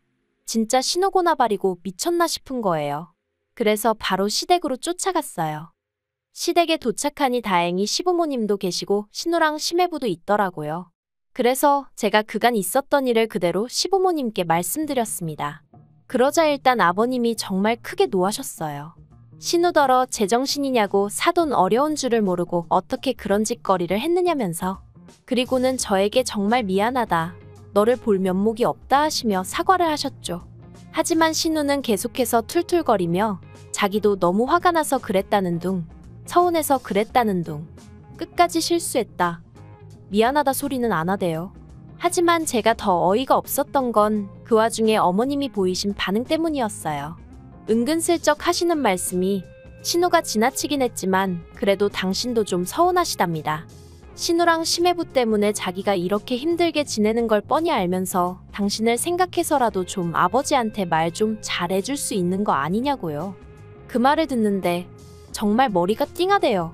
진짜 신우고나 바리고 미쳤나 싶은 거예요. 그래서 바로 시댁으로 쫓아갔어요. 시댁에 도착하니 다행히 시부모님도 계시고 신우랑 심해부도 있더라고요. 그래서 제가 그간 있었던 일을 그대로 시부모님께 말씀드렸습니다. 그러자 일단 아버님이 정말 크게 노하셨어요. 신우더러 제정신이냐고 사돈 어려운 줄을 모르고 어떻게 그런 짓거리를 했느냐면서 그리고는 저에게 정말 미안하다. 너를 볼 면목이 없다 하시며 사과를 하셨죠. 하지만 신우는 계속해서 툴툴거리며 자기도 너무 화가 나서 그랬다는 둥 서운해서 그랬다는 둥 끝까지 실수했다. 미안하다 소리는 안 하대요. 하지만 제가 더 어이가 없었던 건 그 와중에 어머님이 보이신 반응 때문이었어요. 은근슬쩍 하시는 말씀이 신우가 지나치긴 했지만 그래도 당신도 좀 서운하시답니다. 신우랑 심해부 때문에 자기가 이렇게 힘들게 지내는 걸 뻔히 알면서 당신을 생각해서라도 좀 아버지한테 말 좀 잘해줄 수 있는 거 아니냐고요. 그 말을 듣는데 정말 머리가 띵하대요.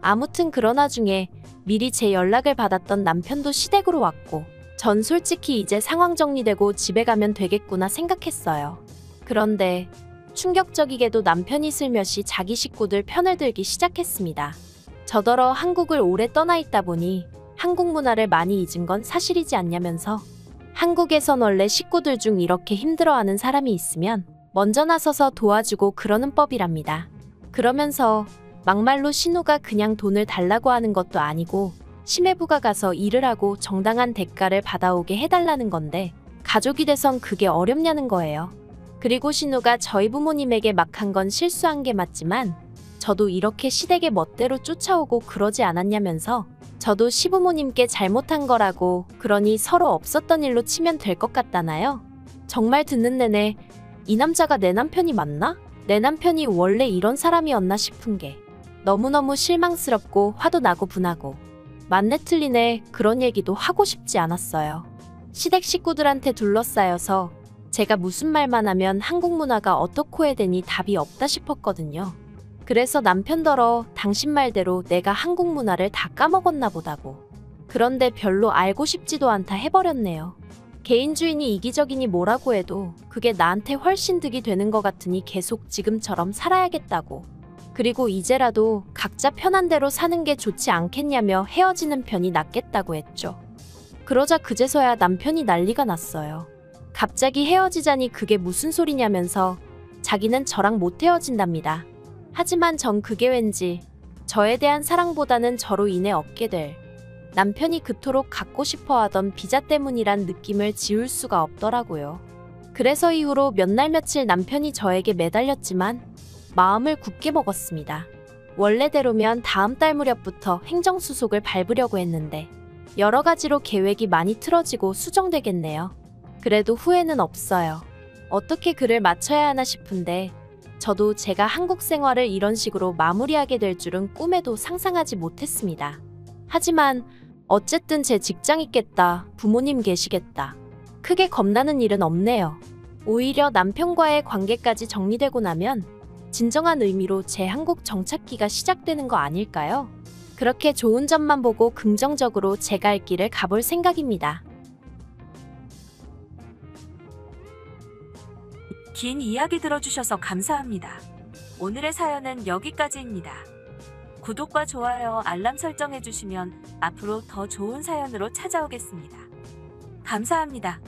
아무튼 그런 와중에 미리 제 연락을 받았던 남편도 시댁으로 왔고 전 솔직히 이제 상황 정리되고 집에 가면 되겠구나 생각했어요. 그런데 충격적이게도 남편이 슬며시 자기 식구들 편을 들기 시작했습니다. 저더러 한국을 오래 떠나 있다 보니 한국 문화를 많이 잊은 건 사실이지 않냐면서 한국에선 원래 식구들 중 이렇게 힘들어하는 사람이 있으면 먼저 나서서 도와주고 그러는 법이랍니다. 그러면서 막말로 신우가 그냥 돈을 달라고 하는 것도 아니고 심해부가 가서 일을 하고 정당한 대가를 받아오게 해달라는 건데 가족이 돼선 그게 어렵냐는 거예요. 그리고 신우가 저희 부모님에게 막 한 건 실수한 게 맞지만 저도 이렇게 시댁의 멋대로 쫓아오고 그러지 않았냐면서 저도 시부모님께 잘못한 거라고 그러니 서로 없었던 일로 치면 될 것 같다나요? 정말 듣는 내내 이 남자가 내 남편이 맞나? 내 남편이 원래 이런 사람이었나 싶은 게 너무너무 실망스럽고 화도 나고 분하고 맞네 틀리네 그런 얘기도 하고 싶지 않았어요. 시댁 식구들한테 둘러싸여서 제가 무슨 말만 하면 한국 문화가 어떻고 해야 되니 답이 없다 싶었거든요. 그래서 남편더러 당신 말대로 내가 한국 문화를 다 까먹었나 보다고. 그런데 별로 알고 싶지도 않다 해버렸네요. 개인주의니 이기적이니 뭐라고 해도 그게 나한테 훨씬 득이 되는 것 같으니 계속 지금처럼 살아야겠다고. 그리고 이제라도 각자 편한 대로 사는 게 좋지 않겠냐며 헤어지는 편이 낫겠다고 했죠. 그러자 그제서야 남편이 난리가 났어요. 갑자기 헤어지자니 그게 무슨 소리냐면서 자기는 저랑 못 헤어진답니다. 하지만 전 그게 왠지 저에 대한 사랑보다는 저로 인해 얻게 될 남편이 그토록 갖고 싶어 하던 비자 때문이란 느낌을 지울 수가 없더라고요. 그래서 이후로 몇 날 며칠 남편이 저에게 매달렸지만 마음을 굳게 먹었습니다. 원래대로면 다음 달 무렵부터 행정수속을 밟으려고 했는데 여러 가지로 계획이 많이 틀어지고 수정되겠네요. 그래도 후회는 없어요. 어떻게 글을 맞춰야 하나 싶은데 저도 제가 한국 생활을 이런 식으로 마무리하게 될 줄은 꿈에도 상상하지 못했습니다. 하지만 어쨌든 제 직장 있겠다, 부모님 계시겠다. 크게 겁나는 일은 없네요. 오히려 남편과의 관계까지 정리되고 나면 진정한 의미로 제 한국 정착기가 시작되는 거 아닐까요? 그렇게 좋은 점만 보고 긍정적으로 제 갈 길을 가볼 생각입니다. 긴 이야기 들어주셔서 감사합니다. 오늘의 사연은 여기까지입니다. 구독과 좋아요, 알람 설정해주시면 앞으로 더 좋은 사연으로 찾아오겠습니다. 감사합니다.